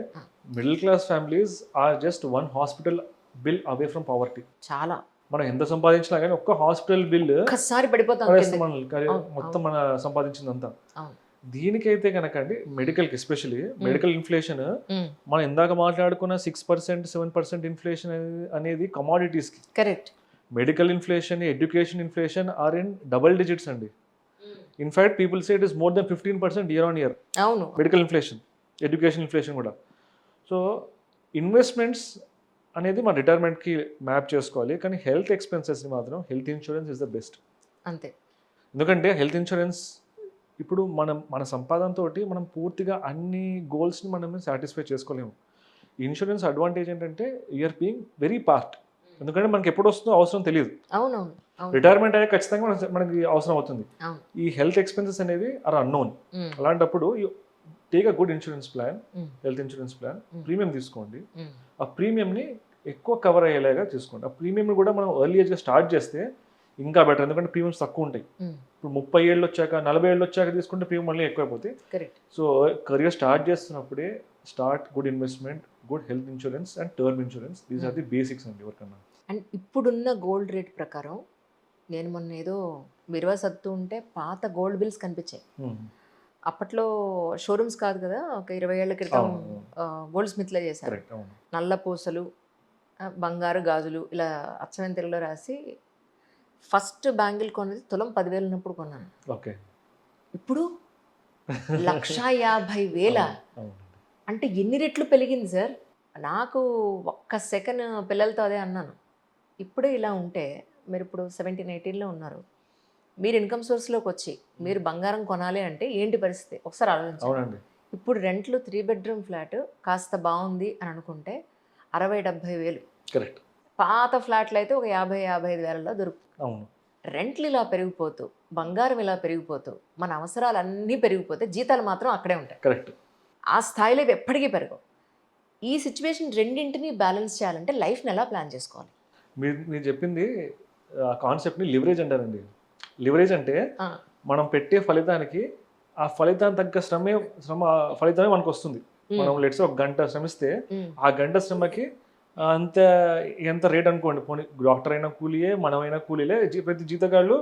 middle class families are just 1 hospital bill away from poverty. చాలా మనం ఎంత సంపాదించినా కానీ ఒక్క హాస్పిటల్ బిల్ ఒక్కసారి పడిపోతాం మొత్తం మన సంపాదించిందంతా. దీనికైతే కనుకండి మెడికల్కి ఎస్పెషలీ మెడికల్ ఇన్ఫ్లేషన్ మనం ఇందాక మాట్లాడుకున్న 6% 7% ఇన్ఫ్లేషన్ అనేది కమాడిటీస్కి. Correct. Medical inflation, education inflation are in double digits అండి. In fact people say it is more than 15% year on year. అవును. మెడికల్ ఇన్ఫ్లేషన్, ఎడ్యుకేషన్ ఇన్ఫ్లేషన్ కూడా. సో ఇన్వెస్ట్మెంట్స్ అనేది మన రిటైర్మెంట్కి మ్యాప్ చేసుకోవాలి. కానీ హెల్త్ ఎక్స్పెన్సెస్ని మాత్రం health insurance is the best. అంతే. ఎందుకంటే హెల్త్ ఇన్సూరెన్స్ ఇప్పుడు మన సంపాదనతో మనం పూర్తిగా అన్ని గోల్స్ని మనం సాటిస్ఫై చేసుకోలేము. ఇన్సూరెన్స్ అడ్వాంటేజ్ ఏంటంటే యూఆర్ బీయింగ్ వెరీ పార్ట్. ఎందుకంటే మనకి ఎప్పుడు వస్తుందో అవసరం తెలియదు. అవునవును. రిటైర్మెంట్ అయ్యే ఖచ్చితంగా మనకి అవసరం అవుతుంది. ఈ హెల్త్ ఎక్స్పెన్సెస్ అనేవి ఆర్ అన్నోన్. అలాంటప్పుడు take a good insurance plan, health insurance plan, premium తీసుకోండి. ఆ ప్రీమియంని ఎక్కువ కవర్ అయ్యేలాగా తీసుకోండి. ఆ ప్రీమియం కూడా మనం ఎర్లీ ఏజ్గా స్టార్ట్ చేస్తే ఇంకా బెటర్. ఎందుకంటే ప్రీమియమ్స్ తక్కువ ఉంటాయి. ఇప్పుడు 30 ఏళ్ళు వచ్చాక 40 ఏళ్ళు వచ్చాక తీసుకుంటే ప్రీమియం మళ్ళీ ఎక్కువైపోతాయి. సో కెరియర్ స్టార్ట్ చేస్తున్నప్పుడే start good investment, good health insurance and term insurance. These are the basics అండి ఎవరికన్నా. అండ్ ఇప్పుడున్న గోల్డ్ రేట్ ప్రకారం నేను మొన్న ఏదో మిర్వా సత్తు ఉంటే పాత గోల్డ్ బిల్స్ కనిపించాయి. అప్పట్లో షోరూమ్స్ కాదు కదా, ఒక 20 ఏళ్ల క్రితం గోల్డ్ స్మిత్లో చేశారు. నల్ల పూసలు, బంగారు గాజులు ఇలా అచ్చమైన తెలుగులో రాసి ఫస్ట్ బ్యాంగిల్ కొన్నది తులం 10,000 ఉన్నప్పుడు కొన్నాను. ఓకే. ఇప్పుడు 1,50,000. అంటే ఎన్ని రెట్లు పెరిగింది సార్. నాకు ఒక్క సెకండ్ పిల్లలతో అదే అన్నాను, ఇప్పుడే ఇలా ఉంటే మీరు ఇప్పుడు 17-18లో ఉన్నారు, మీరు ఇన్కమ్ సోర్స్లోకి వచ్చి మీరు బంగారం కొనాలి అంటే ఏంటి పరిస్థితి ఒకసారి ఆలోచించండి. ఇప్పుడు రెంట్లు 3 bedroom ఫ్లాట్ కాస్త బాగుంది అని అనుకుంటే 60,000-70,000. కరెక్ట్. పాత ఫ్లాట్లు అయితే ఒక 50-55 వేలలో దొరుకుతుంది. అవును, రెంట్లు ఇలా పెరిగిపోతూ, బంగారం ఇలా పెరిగిపోతూ, మన అవసరాలు అన్నీ పెరిగిపోతే జీతాలు మాత్రం అక్కడే ఉంటాయి. కరెక్ట్. ఆ స్థాయిలో ఇవి ఎప్పటికీ పెరగవు. ఈ సిచ్యువేషన్ రెండింటిని బ్యాలెన్స్ చేయాలంటే లైఫ్ని ఎలా ప్లాన్ చేసుకోవాలి? మీరు చెప్పింది ఆ కాన్సెప్ట్ని లివరేజ్ అంటారండి. లివరేజ్ అంటే ఆ, మనం పెట్టే ఫలితానికి ఆ ఫలితానికి తగ్గ ఫలితమే మనకు వస్తుంది. మనం లెట్స్ ఒక గంట శ్రమిస్తే ఉమ్, ఆ గంట శ్రమకి అంత ఎంత రేట్ అనుకోండి, పోనీ డాక్టర్ అయినా కూలీయే, మనమైనా కూలీలే, ప్రతి జీతగాళ్ళు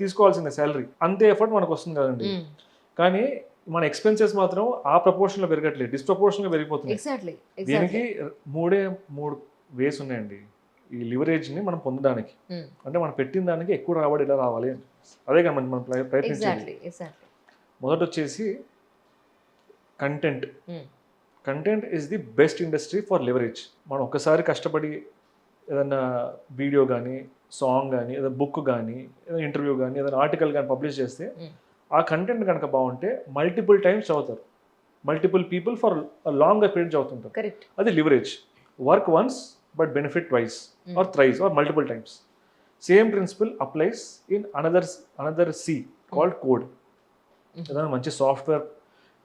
తీసుకోవాల్సిందే శాలరీ, అంతే ఎఫర్ట్ మనకు వస్తుంది కదండి. ఉమ్, కానీ మన ఎక్స్పెన్సెస్ మాత్రం ఆ ప్రపోర్షన్లో పెరగట్లేదు, డిస్ప్రపోర్షన్గా పెరిగిపోతుంది. ఎగ్జాక్ట్లీ దీనికి ఎగ్జాక్ట్లీ. మూడు వేస్ ఉన్నాయండి ఈ లివరేజ్ని మనం పొందడానికి. అంటే మనం పెట్టిన దానికి ఎక్కువ రాబడి ఎలా రావాలి, అదే కదా మనం ప్రయత్నించాలి. Exactly exactly. మొదట వచ్చేసి content. Content is the best industry for leverage. మనం ఒక్కసారి కష్టపడి ఏదైనా వీడియో కానీ, సాంగ్ కానీ, ఏదైనా బుక్ కానీ, ఏదైనా ఇంటర్వ్యూ కానీ, ఏదైనా ఆర్టికల్ కానీ పబ్లిష్ చేస్తే ఆ కంటెంట్ కనుక బాగుంటే మల్టిపుల్ టైమ్స్ చదువుతారు, multiple people for longer period చదువుతుంటారు. కరెక్ట్. అది leverage. Work once but benefit twice or thrice or multiple times. Same principle applies in another C called code. ఏదైనా మంచి సాఫ్ట్వేర్,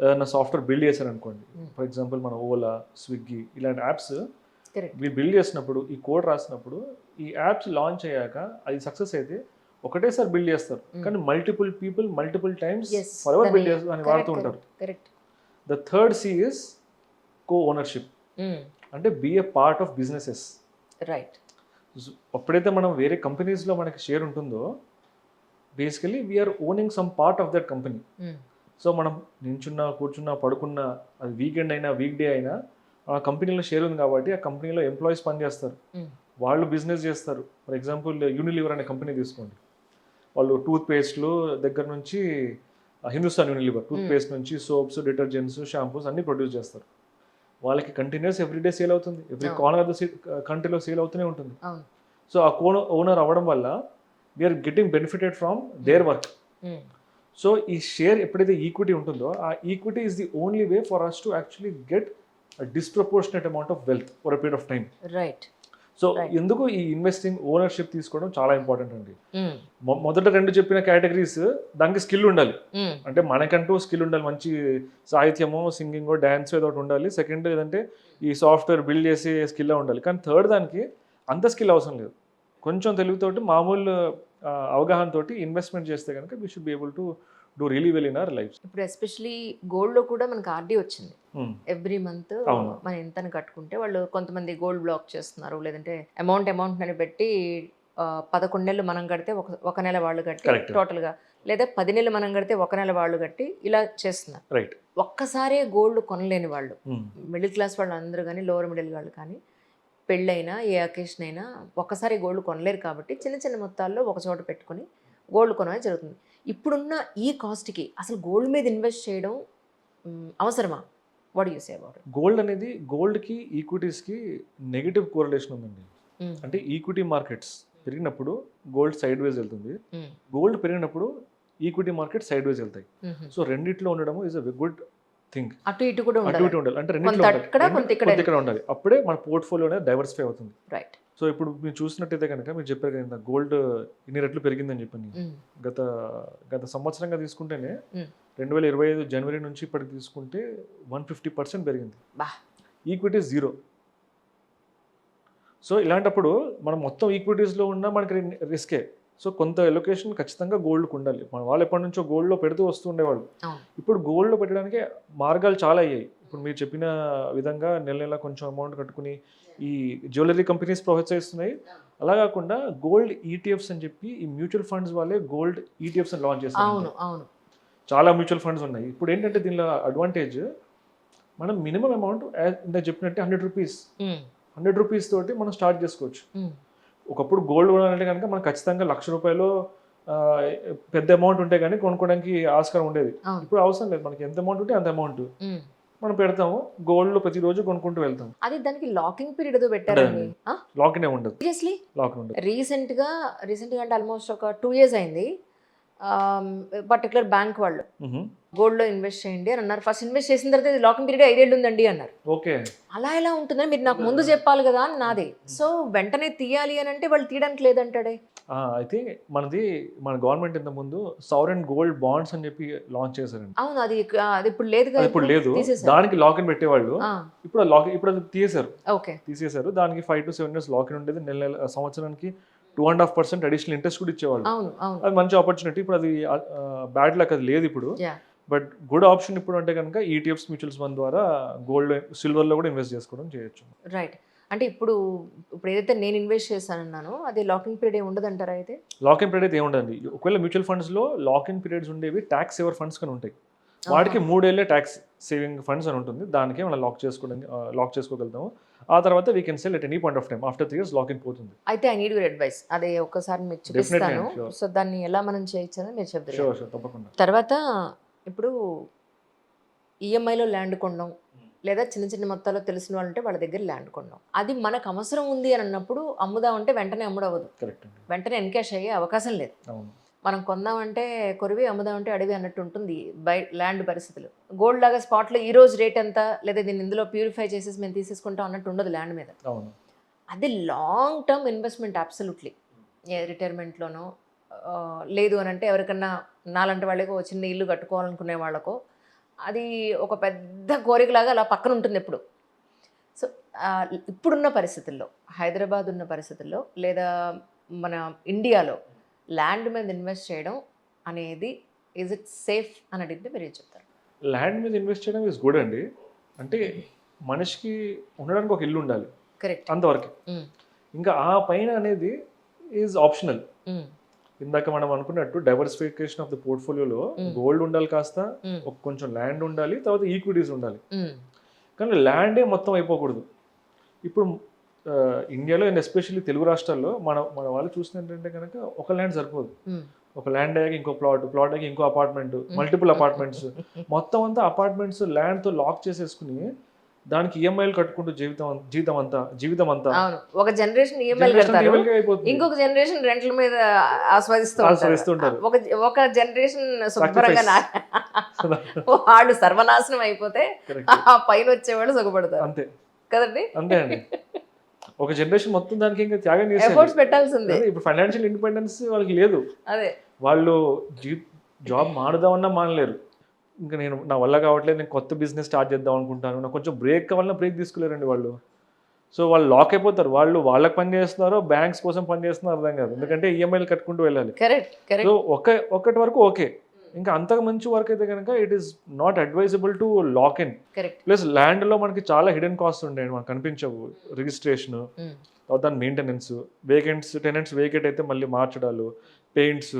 ఏదైనా సాఫ్ట్వేర్ బిల్డ్ చేశారనుకోండి, for example మన ఓలా, స్విగ్గీ ఇలాంటి apps correct. మీరు build చేసినప్పుడు, ఈ కోడ్ రాసినప్పుడు, ఈ యాప్స్ లాంచ్ అయ్యాక అది సక్సెస్ అయితే ఒకటేసారి బిల్డ్ చేస్తారు, కానీ multiple people multiple times forever build చేస్తారు అని వాడుతూ ఉంటారు. Correct. The third C is co ownership. అంటే be a part of businesses. Right. ఎప్పుడైతే మనం వేరే కంపెనీస్లో మనకి షేర్ ఉంటుందో basically we're owning some part of that company. So మనం నించున్నా, కూర్చున్నా, పడుకున్నా, అది వీకెండ్ అయినా వీక్ డే అయినా ఆ కంపెనీలో షేర్ ఉంది కాబట్టి ఆ కంపెనీలో ఎంప్లాయీస్ పనిచేస్తారు, వాళ్ళు బిజినెస్ చేస్తారు. ఫర్ ఎగ్జాంపుల్ యూనిలివర్ అనే కంపెనీ తీసుకోండి, వాళ్ళు టూత్ పేస్ట్లు దగ్గర నుంచి, హిందుస్థాన్ యూనిలివర్ టూత్ పేస్ట్ నుంచి సోప్స్, డిటర్జెంట్స్, షాంపూస్ అన్ని ప్రొడ్యూస్ చేస్తారు. వాళ్ళకి కంటిన్యూస్ ఎవ్రీడే సేల్ అవుతుంది, ఎవ్రీ కార్నర్ ఆఫ్ ద కంట్రీలో సేల్ అవుతూనే ఉంటుంది. సో ఆ ఓనర్ అవ్వడం వల్ల we are getting benefited from their work. So ఈ షేర్ ఎప్పుడైతే ఈక్విటీ ఉంటుందో, ఆ equity is the only way for us to actually get disproportionate amount of wealth for a period of time. Right. So ఎందుకు ఈ investing, ownership తీసుకోవడం చాలా important అండి. మొదట రెండు చెప్పిన కేటగిరీస్, దానికి స్కిల్ ఉండాలి. అంటే మనకంటూ స్కిల్ ఉండాలి, మంచి సాహిత్యమో, సింగింగో, డ్యాన్స్ ఏదో ఒకటి ఉండాలి. సెకండ్ ఏదంటే ఈ సాఫ్ట్వేర్ బిల్డ్ చేసే స్కిల్ ఉండాలి. కానీ థర్డ్ దానికి అంత స్కిల్ అవసరం లేదు. కొంచెం తెలుగుతోటి, మామూలు అవగాహనతోటి ఇన్వెస్ట్మెంట్ చేస్తే కనుక we should be able to do really well in our life. ఇప్పుడు ఎస్పెషలీ గోల్డ్ లో కూడా మనకి ఆర్డీ వచ్చింది. ఎవ్రీ మంత్ మనం ఎంతని కట్టుకుంటే వాళ్ళు కొంతమంది గోల్డ్ బ్లాక్ చేస్తున్నారు, లేదంటే అమౌంట్ అని పెట్టి 11 నెలలు మనం కడితే ఒక నెల వాళ్ళు కట్టి టోటల్గా, లేదా 10 నెలలు మనం కడితే ఒక నెల వాళ్ళు కట్టి ఇలా చేస్తున్నారు. రైట్. ఒక్కసారే గోల్డ్ కొనలేని వాళ్ళు, మిడిల్ క్లాస్ వాళ్ళు అందరూ కానీ, లోవర్ మిడిల్ వాళ్ళు కానీ, పెళ్ళైనా ఏ అకేషన్ అయినా ఒక్కసారి గోల్డ్ కొనలేరు కాబట్టి చిన్న చిన్న మొత్తాల్లో ఒక చోట పెట్టుకొని గోల్డ్ కొనడం జరుగుతుంది. ఇప్పుడున్న ఈ కాస్ట్కి అసలు గోల్డ్ మీద ఇన్వెస్ట్ చేయడం అవసరమా? What you say about it? Gold అనేది, గోల్డ్కి ఈక్విటీస్కి నెగిటివ్ కోరిలేషన్ ఉందండి. అంటే ఈక్విటీ మార్కెట్స్ పెరిగినప్పుడు గోల్డ్ సైడ్ వేస్ వెళ్తుంది, గోల్డ్ పెరిగినప్పుడు ఈక్విటీ మార్కెట్ సైడ్ వేస్ వెళ్తాయి. సో రెండిట్లో ఉండడం ఈజ్ అ గుడ్ థింగ్. అటు ఇటు కూడా అటు ఇటు ఉండాలి, అంటే రెండిట్లో ఇక్కడ ఉండాలి. అప్పుడే మన పోర్ట్ఫోలియో అనేది డైవర్సిఫై అవుతుంది. రైట్. సో ఇప్పుడు మీరు చూసినట్టయితే కనుక, మీరు చెప్పారు కదా గోల్డ్ ఇన్ని రెట్లు పెరిగిందని చెప్పండి. గత సంవత్సరంగా తీసుకుంటేనే 2025 జనవరి నుంచి ఇప్పటికి తీసుకుంటే 150% పెరిగింది. ఈక్విటీ 0. సో ఇలాంటప్పుడు మనం మొత్తం ఈక్విటీస్లో ఉన్న మనకి రిస్కే. సో కొంత ఎలొకేషన్ ఖచ్చితంగా గోల్డ్కి ఉండాలి. మన వాళ్ళు ఎప్పటి నుంచో గోల్డ్లో పెడుతూ వస్తుండేవాళ్ళు. ఇప్పుడు గోల్డ్లో పెట్టడానికి మార్గాలు చాలా అయ్యాయి. ఇప్పుడు మీరు చెప్పిన విధంగా నెల నెల కొంచెం అమౌంట్ కట్టుకుని ఈ జ్యువెలరీ కంపెనీస్ ప్రోత్సహిస్తున్నాయి. అలా కాకుండా గోల్డ్ ఈటీఎఫ్స్ అని చెప్పి ఈ మ్యూచువల్ ఫండ్స్ వాళ్ళే గోల్డ్ ఈటీఎఫ్స్ అని లాంచ్ చేస్తారు. చాలా మ్యూచువల్ ఫండ్స్ ఉన్నాయి. ఇప్పుడు ఏంటంటే దీనిలో అడ్వాంటేజ్, మనం మినిమం అమౌంట్ ఇంత చెప్పినట్టే 100 రూపీస్, 100 రూపీస్ తోటి మనం స్టార్ట్ చేసుకోవచ్చు. ఒకప్పుడు గోల్డ్ కొనాలంటే కనుక మనకు ఖచ్చితంగా ₹1,00,000 పెద్ద అమౌంట్ ఉంటే కానీ కొనుక్కోవడానికి ఆస్కారం ఉండేది. ఇప్పుడు అవసరం లేదు, మనకి ఎంత అమౌంట్ ఉంటే అంత అమౌంట్ మనం పెడతాము, గోల్డ్ లో ప్రతిరోజు కొనుక్కుంటూ వెళ్తాం. అది దానికి లాకింగ్ పీరియడ్ ఏదో పెట్టారండి. లాకింగ్ ఉండదు. సీరియస్లీ? లాకింగ్ ఉండదు. రీసెంట్ గా అంటే ఆల్మోస్ట్ ఒక 2 years అయింది. పర్టికులర్ బ్యాంక్ వాళ్ళు గోల్డ్లో ఇన్వెస్ట్ చేయండి అని అన్నారు. ఫస్ట్ ఇన్వెస్ట్ చేసిన తర్వాత ఇది లాకింగ్ పీరియడ్ 5 ఏళ్ళు ఉందండి అన్నారు. ఓకే. అలా ఎలా ఉంటుందని మీరు నాకు ముందు చెప్పాలి కదా అని నాది. సో వెంటనే తీయాలి అని అంటే వాళ్ళు తీయడానికి లేదంటాడే. అయితే మన గవర్నమెంట్ ఇంత ముందు సావరెన్ గోల్డ్ బాండ్స్ అని చెప్పి లాంచ్ చేశారండి. అవును, అది ఇప్పుడు లేదు కదా, ఇప్పుడు లేదు, తీసేశారు. దానికి లాకిన్ పెట్టేవాళ్ళు. ఇప్పుడు అది ఓకే తీసేశారు. దానికి 5 to 7 years లాకిన్ ఉండేది. సంవత్సరానికి 2.5% అడిషనల్ ఇంట్రెస్ట్ కూడా ఇచ్చేవాళ్ళు. అవును అవును అది మంచి ఆపర్చునిటీ. ఇప్పుడు అది బ్యాడ్ లక్, అది లేదు ఇప్పుడు. యా బట్ గుడ్ ఆప్షన్ ఇప్పుడు అంటే కనుక ఈటీఎఫ్స్, మ్యూచువల్స్ ఫండ్ ద్వారా గోల్డ్, సిల్వర్లో కూడా ఇన్వెస్ట్ చేసుకోవడం చేయొచ్చు. రైట్. అంటే ఇప్పుడు ఏదైతే నేను ఇన్వెస్ట్ చేశానన్నానో అది లాకింగ్ పీరియడ్ ఏమి ఉండదంటారా అయితే? లాక్ ఇన్ పీరియడ్ అయితే ఏముండదండి. ఒకవేళ మ్యూచువల్ ఫండ్స్లో లాక్ ఇన్ పీరియడ్స్ ఉండేవి ట్యాక్స్ సేవర్ ఫండ్స్ కానీ ఉంటాయి. వాటికి 3 ఏళ్ళే ట్యాక్స్ సేవింగ్ ఫండ్స్ అని ఉంటుంది. దానికే మనం లాక్ చేసుకోగలుగుతాము. ఆ తర్వాత we can sell at any point of time. After 3 years lock in పోతుంది. అయితే ఐ నీడ్ యువర్ అడ్వైస్. అదే ఒక్కసారి మీకు చూపిస్తాను. సో దాన్ని ఎలా మనం చేయొచ్చని మీరు చెప్తారు. షూర్ తప్పకుండా. తర్వాత ఇప్పుడు ఈఎంఐలో ల్యాండ్ కొనడం, లేదా చిన్న చిన్న మొత్తాల్లో తెలిసిన వాళ్ళు ఉంటే వాళ్ళ దగ్గర ల్యాండ్ కొనడం, అది మనకు అవసరం ఉంది అని అన్నప్పుడు అమ్ముదామంటే వెంటనే అమ్ముడవ్వదు. కరెక్ట్. వెంటనే ఎన్కాష్ అయ్యే అవకాశం లేదు. అవును. మనం కొందామంటే కొరివి, అమ్ముదామంటే అడవి అన్నట్టు ఉంటుంది ల్యాండ్ పరిస్థితులు. గోల్డ్ లాగా స్పాట్లో ఈ రోజు రేట్ ఎంత, లేదా దీన్ని ఇందులో ప్యూరిఫై చేసేసి మేము తీసేసుకుంటాం అన్నట్టు ఉండదు ల్యాండ్ మీద. అవును. అది లాంగ్ టర్మ్ ఇన్వెస్ట్మెంట్ అబ్సల్యూట్లీ. రిటైర్మెంట్లోనో లేదు అని అంటే ఎవరికన్నా నాలంటి వాళ్ళకో చిన్న ఇల్లు కట్టుకోవాలనుకునే వాళ్ళకో అది ఒక పెద్ద కోరికలాగా అలా పక్కన ఉంటుంది ఎప్పుడు. సో ఇప్పుడున్న పరిస్థితుల్లో, హైదరాబాద్ ఉన్న పరిస్థితుల్లో, లేదా మన ఇండియాలో ల్యాండ్ మీద ఇన్వెస్ట్ చేయడం అనేది ఈజ్ ఇట్ సేఫ్ అని అడిగితే మీరు ఏం చెప్తారు? ల్యాండ్ మీద ఇన్వెస్ట్ చేయడం ఈజ్ గుడ్ అండి. అంటే మనిషికి ఉండడానికి ఒక ఇల్లు ఉండాలి, కరెక్ట్, అంతవరకు. ఇంకా ఆ పైన అనేది ఈజ్ ఆప్షనల్. ఇందాక మనం అనుకున్నట్టు డైవర్సిఫికేషన్ ఆఫ్ ద పోర్ట్ఫోలియోలో గోల్డ్ ఉండాలి, కాస్త ఒక కొంచెం ల్యాండ్ ఉండాలి, తర్వాత ఈక్విటీస్ ఉండాలి. కానీ ల్యాండే మొత్తం అయిపోకూడదు. ఇప్పుడు ఇండియాలో అండ్ ఎస్పెషల్లీ తెలుగు రాష్ట్రాల్లో మన వాళ్ళు చూసినట్టు కనుక ఒక ల్యాండ్ సరిపోదు. ఒక ల్యాండ్ అయ్యాక ఇంకో ప్లాట్ అయ్యాక ఇంకో అపార్ట్మెంట్, మల్టిపుల్ అపార్ట్మెంట్స్, మొత్తం అంతా అపార్ట్మెంట్స్ ల్యాండ్తో లాక్ చేసేసుకుని దానికి ఈఎంఐలు కట్టుకుంటూ జీవితం అంతా ఒక జనరేషన్ ఈఎంఐలు కడతారు, ఇంకొక జనరేషన్ రెంట్ల మీద ఆస్వాదిస్తూ ఉంటారు. ఒక జనరేషన్ శుభ్రంగా వాళ్ళు సర్వనాశనం అయిపోతే ఆ పైన వచ్చేవాళ్ళు సుఖపడతారు. అంతే కదండి. అంతే అండి. ఒక జనరేషన్ మొత్తం దానికి ఇంకా త్యాగం ఎఫర్ట్స్ పెట్టాల్సిందే. ఇప్పుడు ఫైనాన్షియల్ ఇండిపెండెన్స్ వాళ్ళకి లేదు. అదే వాళ్ళు జాబ్ మారుదామన్నా మానలేరు. ఇంకా నా వల్ల కావట్లేదు, నేను కొత్త బిజినెస్ స్టార్ట్ చేద్దాం అనుకుంటాను, నాకు కొంచెం బ్రేక్ కావాలన్నా బ్రేక్ తీసుకోలేరండి వాళ్ళు. సో వాళ్ళు లాక్ అయిపోతారు. వాళ్ళకి పని చేస్తున్నారో బ్యాంక్స్ కోసం పని చేస్తున్నారో అర్థం కాదు, ఎందుకంటే ఈఎంఐలు కట్టుకుంటూ వెళ్ళాలి. సో ఒకటి వరకు ఓకే, ఇంకా అంతకు మంచి వర్క్ అయితే కనుక it is not advisable to lock in. Plus ల్యాండ్లో మనకి చాలా హిడెన్ కాస్ట్ ఉంటాయి, మనకు కనిపించవు. రిజిస్ట్రేషన్, దాని మెయింటెనెన్స్, టెనెంట్స్ వేకెట్ అయితే మళ్ళీ మార్చడాలు, పెయింట్స్,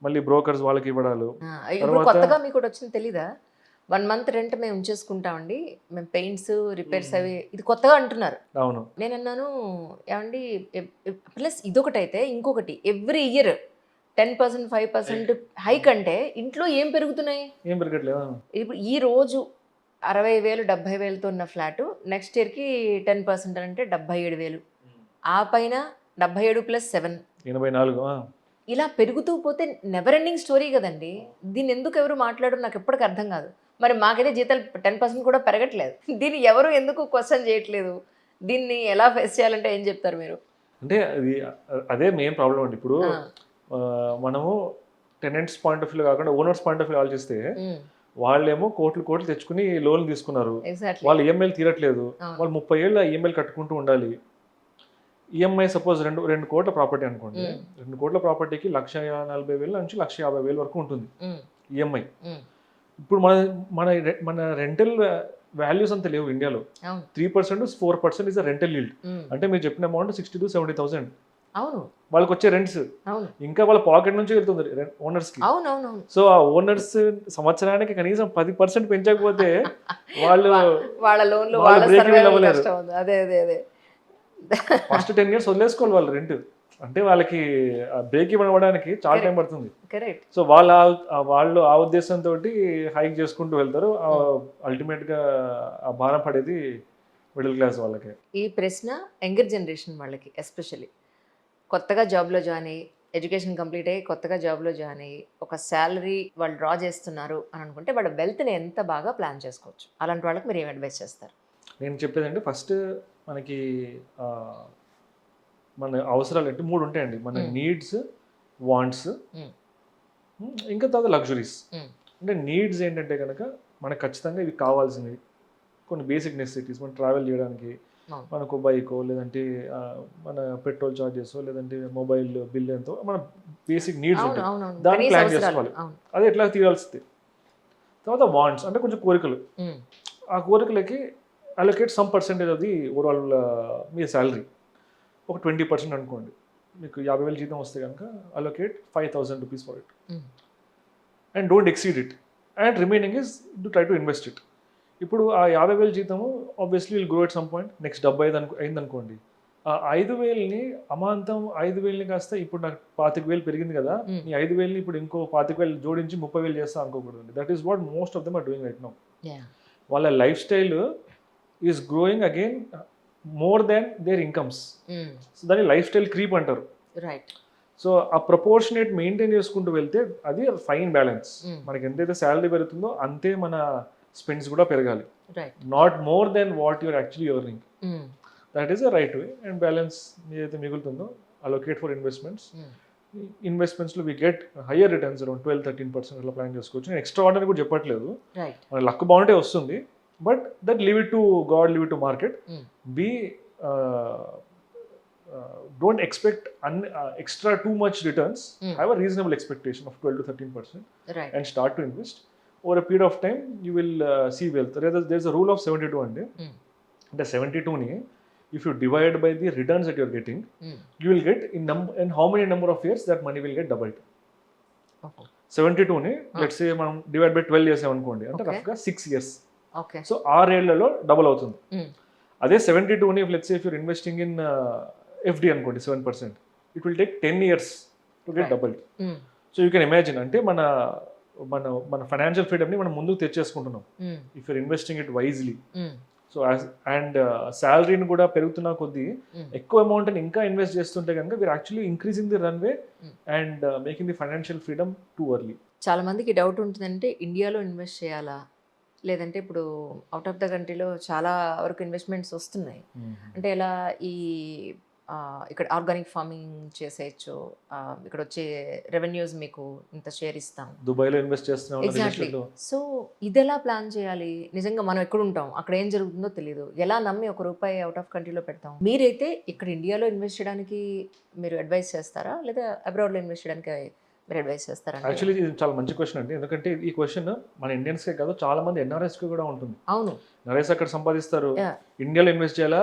మళ్ళీ బ్రోకర్స్ వాళ్ళకి ఇవ్వడాలు. కొత్తగా మీకు వచ్చింది తెలీదా? 1 month రెంట్ మేము ఉంచేసుకుంటామండి, మేము పెయింట్స్ రిపేర్స్ అవి, ఇది కొత్తగా అంటున్నారు. అవును. నేను అన్నాను ఏమండి, ప్లస్ ఇదొకటైతే ఇంకొకటి ఎవ్రీ ఇయర్ 10%, 5% హైక్ అంటే ఇంట్లో ఏం పెరుగుతున్నాయి? ఏం పెరగట్లేదు. ఇప్పుడు ఈ రోజు 60,000, 70,000తో ఉన్న ఫ్లాట్ నెక్స్ట్ ఇయర్కి 10% అంటే 77,000, ఆ పైన 77 + 7 84. ఇలా పెరుగుతూ పోతే నెవర్ ఎండింగ్ స్టోరీ కదండి. దీన్ని ఎందుకు ఎవరు మాట్లాడరు నాకు ఎప్పటికీ అర్థం కాదు. మరి మాకైతే జీతాలు 10% కూడా పెరగట్లేదు, దీన్ని ఎవరు ఎందుకు క్వశ్చన్ చేయట్లేదు? దీన్ని ఎలా ఫేస్ చేయాలంటే ఏం చెప్తారు మీరు? అంటే అదే మెయిన్ ప్రాబ్లం అండి. ఇప్పుడు మనము టెనెంట్స్ పాయింట్ ఆఫ్ వ్యూ కాకుండా ఓనర్స్ పాయింట్ ఆఫ్ వ్యూ ఆలోచిస్తే, వాళ్ళేమో కోట్లు తెచ్చుకుని లోన్లు తీసుకున్నారు, వాళ్ళు ఈఎంఐలు తీరట్లేదు, వాళ్ళు 30 ఏళ్ళు ఈఎంఐలు కట్టుకుంటూ ఉండాలి. ఈఎంఐ సపోజ్ 2 కోట్ల ప్రాపర్టీ అనుకోండి, 2 కోట్ల ప్రాపర్టీకి 1,40,000 నుంచి 1,50,000 వరకు ఉంటుంది ఈఎంఐ. ఇప్పుడు మన రెంటల్ వాల్యూస్ అంత లేవు ఇండియాలో. 3% to 4% ఇస్ రెంటల్ ఈల్డ్. అంటే మీరు చెప్పిన అమౌంట్ 60,000 to 70,000. అవును, వాళ్ళకి వచ్చే రెంట్స్ ఇంకా వాళ్ళ పాకెట్ నుంచి వెళ్తుంది ఓనర్స్ కి. సో ఆ ఓనర్స్ సంవత్సరానికి కనీసం 10% పెంచకపోతే వాళ్ళ లోన్లు ఫస్ట్ 10 years వదిలేసుకోవాలి వాళ్ళు రెంట్. అంటే వాళ్ళకి బ్రేక్ ఇవ్వడానికి చాలా టైం పడుతుంది. సో వాళ్ళు ఆ ఉద్దేశంతో హైక్ చేసుకుంటూ వెళ్తారు. అల్టిమేట్ గా ఆ భారం పడేది మిడిల్ క్లాస్ వాళ్ళకి. ఈ ప్రశ్న యంగర్ జనరేషన్ వాళ్ళకి, ఎస్పెషల్లీ కొత్తగా జాబ్లో జాయిన్ అయ్యి ఎడ్యుకేషన్ కంప్లీట్ అయ్యి కొత్తగా జాబ్లో జాయిన్ అయ్యి ఒక శాలరీ వాళ్ళు డ్రా చేస్తున్నారు అని అనుకుంటే వాళ్ళ వెల్త్ని ఎంత బాగా ప్లాన్ చేసుకోవచ్చు? అలాంటి వాళ్ళకి మీరు ఏం అడ్వైస్ చేస్తారు? నేను చెప్పేదంటే ఫస్ట్ మనకి ఆ, మన అవసరాలు అంటే 3 ఉంటాయండి. మన నీడ్స్, వాంట్స్, Mm. ఇంకా తర్వాత లగ్జరీస్. Mm. అంటే నీడ్స్ ఏంటంటే కనుక మనకు ఖచ్చితంగా ఇవి కావాల్సినవి కొన్ని బేసిక్ నెసెసిటీస్. మనం ట్రావెల్ చేయడానికి అవును. మనకు బైకో లేదంటే మన పెట్రోల్ చార్జెస్ లేదంటే మొబైల్ బిల్ ఎంతో మన బేసిక్ నీడ్స్ అవును ఉంటాయి. అవునవును దాన్ని కనీస ప్లాన్ అవసరాలు. చేసుకోవాలి. అవును. అది ఎట్లా తీరాల్సింది. తర్వాత వాంట్స్ అంటే కొంచెం కోరికలు. Mm. ఆ కోరికలకి allocate some percentage of the overall మీ శాలరీ. ఒక 20% అనుకోండి. మీకు 50,000 జీతం వస్తే కనుక allocate 5,000 rupees for it Mm. And don't exceed it and remaining is to try to invest it. ఇప్పుడు ఆ 50,000 జీతము obviously will grow at some point. Next 70 అయిందనుకోండి. ఆ 5,000ని అమాంతం 5,000ని కాస్త ఇప్పుడు నాకు 25,000 పెరిగింది కదా, Mm. ఈ 5,000ని ఇప్పుడు ఇంకో 25,000 జోడించి 30,000 చేస్తా అనుకోకూడదు. That is what most of them are doing right now. Yeah. వాళ్ళ life style is growing again more than their incomes. Mm. So దాన్ని లైఫ్ స్టైల్ క్రీప్ అంటారు. Right. సో ఆ ప్రపోర్షనేట్ మెయింటైన్ చేసుకుంటూ వెళ్తే అది ఫైన్ బ్యాలెన్స్. Mm. మనకి ఎంతైతే salary పెరుగుతుందో అంతే మన స్పెండ్స్ కూడా పెరగాలి. Right. Not more than what your actually earning. Mm. That is a right way. And balance ఏదైతే మిగులుతుందో అలొకేట్ ఫర్ ఇన్వెస్ట్మెంట్స్. Mm. ఇన్వెస్ట్మెంట్స్లో we get higher returns around 12-13% అట్లా ప్లాన్ చేసుకోవచ్చు. నేను ఎక్స్ట్రా ఆర్డర్ కూడా చెప్పట్లేదు. Right. మన లక్ బాగుంటే వస్తుంది. But that leave it to God, leave it to market. Mm. Be don't expect extra too much returns. Mm. Have a reasonable expectation of 12-13% Right. and start to invest. Over a period of time, you will see wealth. There's a rule of 72 అండి. Mm. The 72ni, if you divide by the returns that you're getting, Mm. you will get in how many number of years that money will get doubled. Okay. 72ni, let's say మనం divide by 12 చేసాం అనుకోండి, అంటే Okay. రఫ్గా 6 years. Okay. So 6 ఏళ్లలో double అవుతుంది. Mm. అదే 72ని let's say if your investing in FD అనుకోండి 7%, it will take 10 years to get Right. Double. Mm. So you can imagine అంటే మన మన మన ఫైనాన్షియల్ ఫ్రీడమ్ని మనం ముందుకు తెచ్చేసుకుంటున్నాం Mm. If your investing it wisely. Mm. So and శాలరీని కూడా పెరుగుతున్న కొద్దీ Mm. ఎక్కువ అమౌంట్ని ఇంకా ఇన్వెస్ట్ చేస్తుంటే కనుక we are actually increasing the runway Mm. And making the financial freedom too early. చాలా మందికి డౌట్ ఉంటుందంటే ఇండియాలో ఇన్వెస్ట్ చేయాలా, లేదంటే ఇప్పుడు అవుట్ ఆఫ్ ద కంట్రీలో చాలా వరకు ఇన్వెస్ట్మెంట్స్ వస్తున్నాయి. అంటే ఎలా ఈ ఇక్కడ ఆర్గానిక్ ఫార్మింగ్ చేసేయచ్చు, ఇక్కడ వచ్చే రెవెన్యూస్ మీకు ఇంత షేర్ ఇస్తాం. దుబాయ్లో ఇన్వెస్ట్ చేస్తున్నాం ఎగ్జాక్ట్లీ. సో ఇది ఎలా ప్లాన్ చేయాలి? నిజంగా మనం ఎక్కడ ఉంటాం, అక్కడ ఏం జరుగుతుందో తెలియదు. ఎలా నమ్మి ₹1 అవుట్ ఆఫ్ కంట్రీలో పెడతాం? మీరైతే ఇక్కడ ఇండియాలో ఇన్వెస్ట్ చేయడానికి మీరు అడ్వైస్ చేస్తారా, లేదా అబ్రాడ్లో ఇన్వెస్ట్ చేయడానికి మీరు అడ్వైస్ చేస్తారా? యాక్చువల్లీ ఇది చాలా మంచి క్వశ్చన్ అండి. ఎందుకంటే ఈ క్వశ్చన్ మన ఇండియన్స్కే కాదు, చాలా మంది ఎన్ఆర్ఎస్కి కూడా ఉంటుంది. అవును. ఎన్ఆర్ఎస్ అక్కడ సంపాదిస్తారు, Yeah. ఇండియాలో ఇన్వెస్ట్ చేయాలా,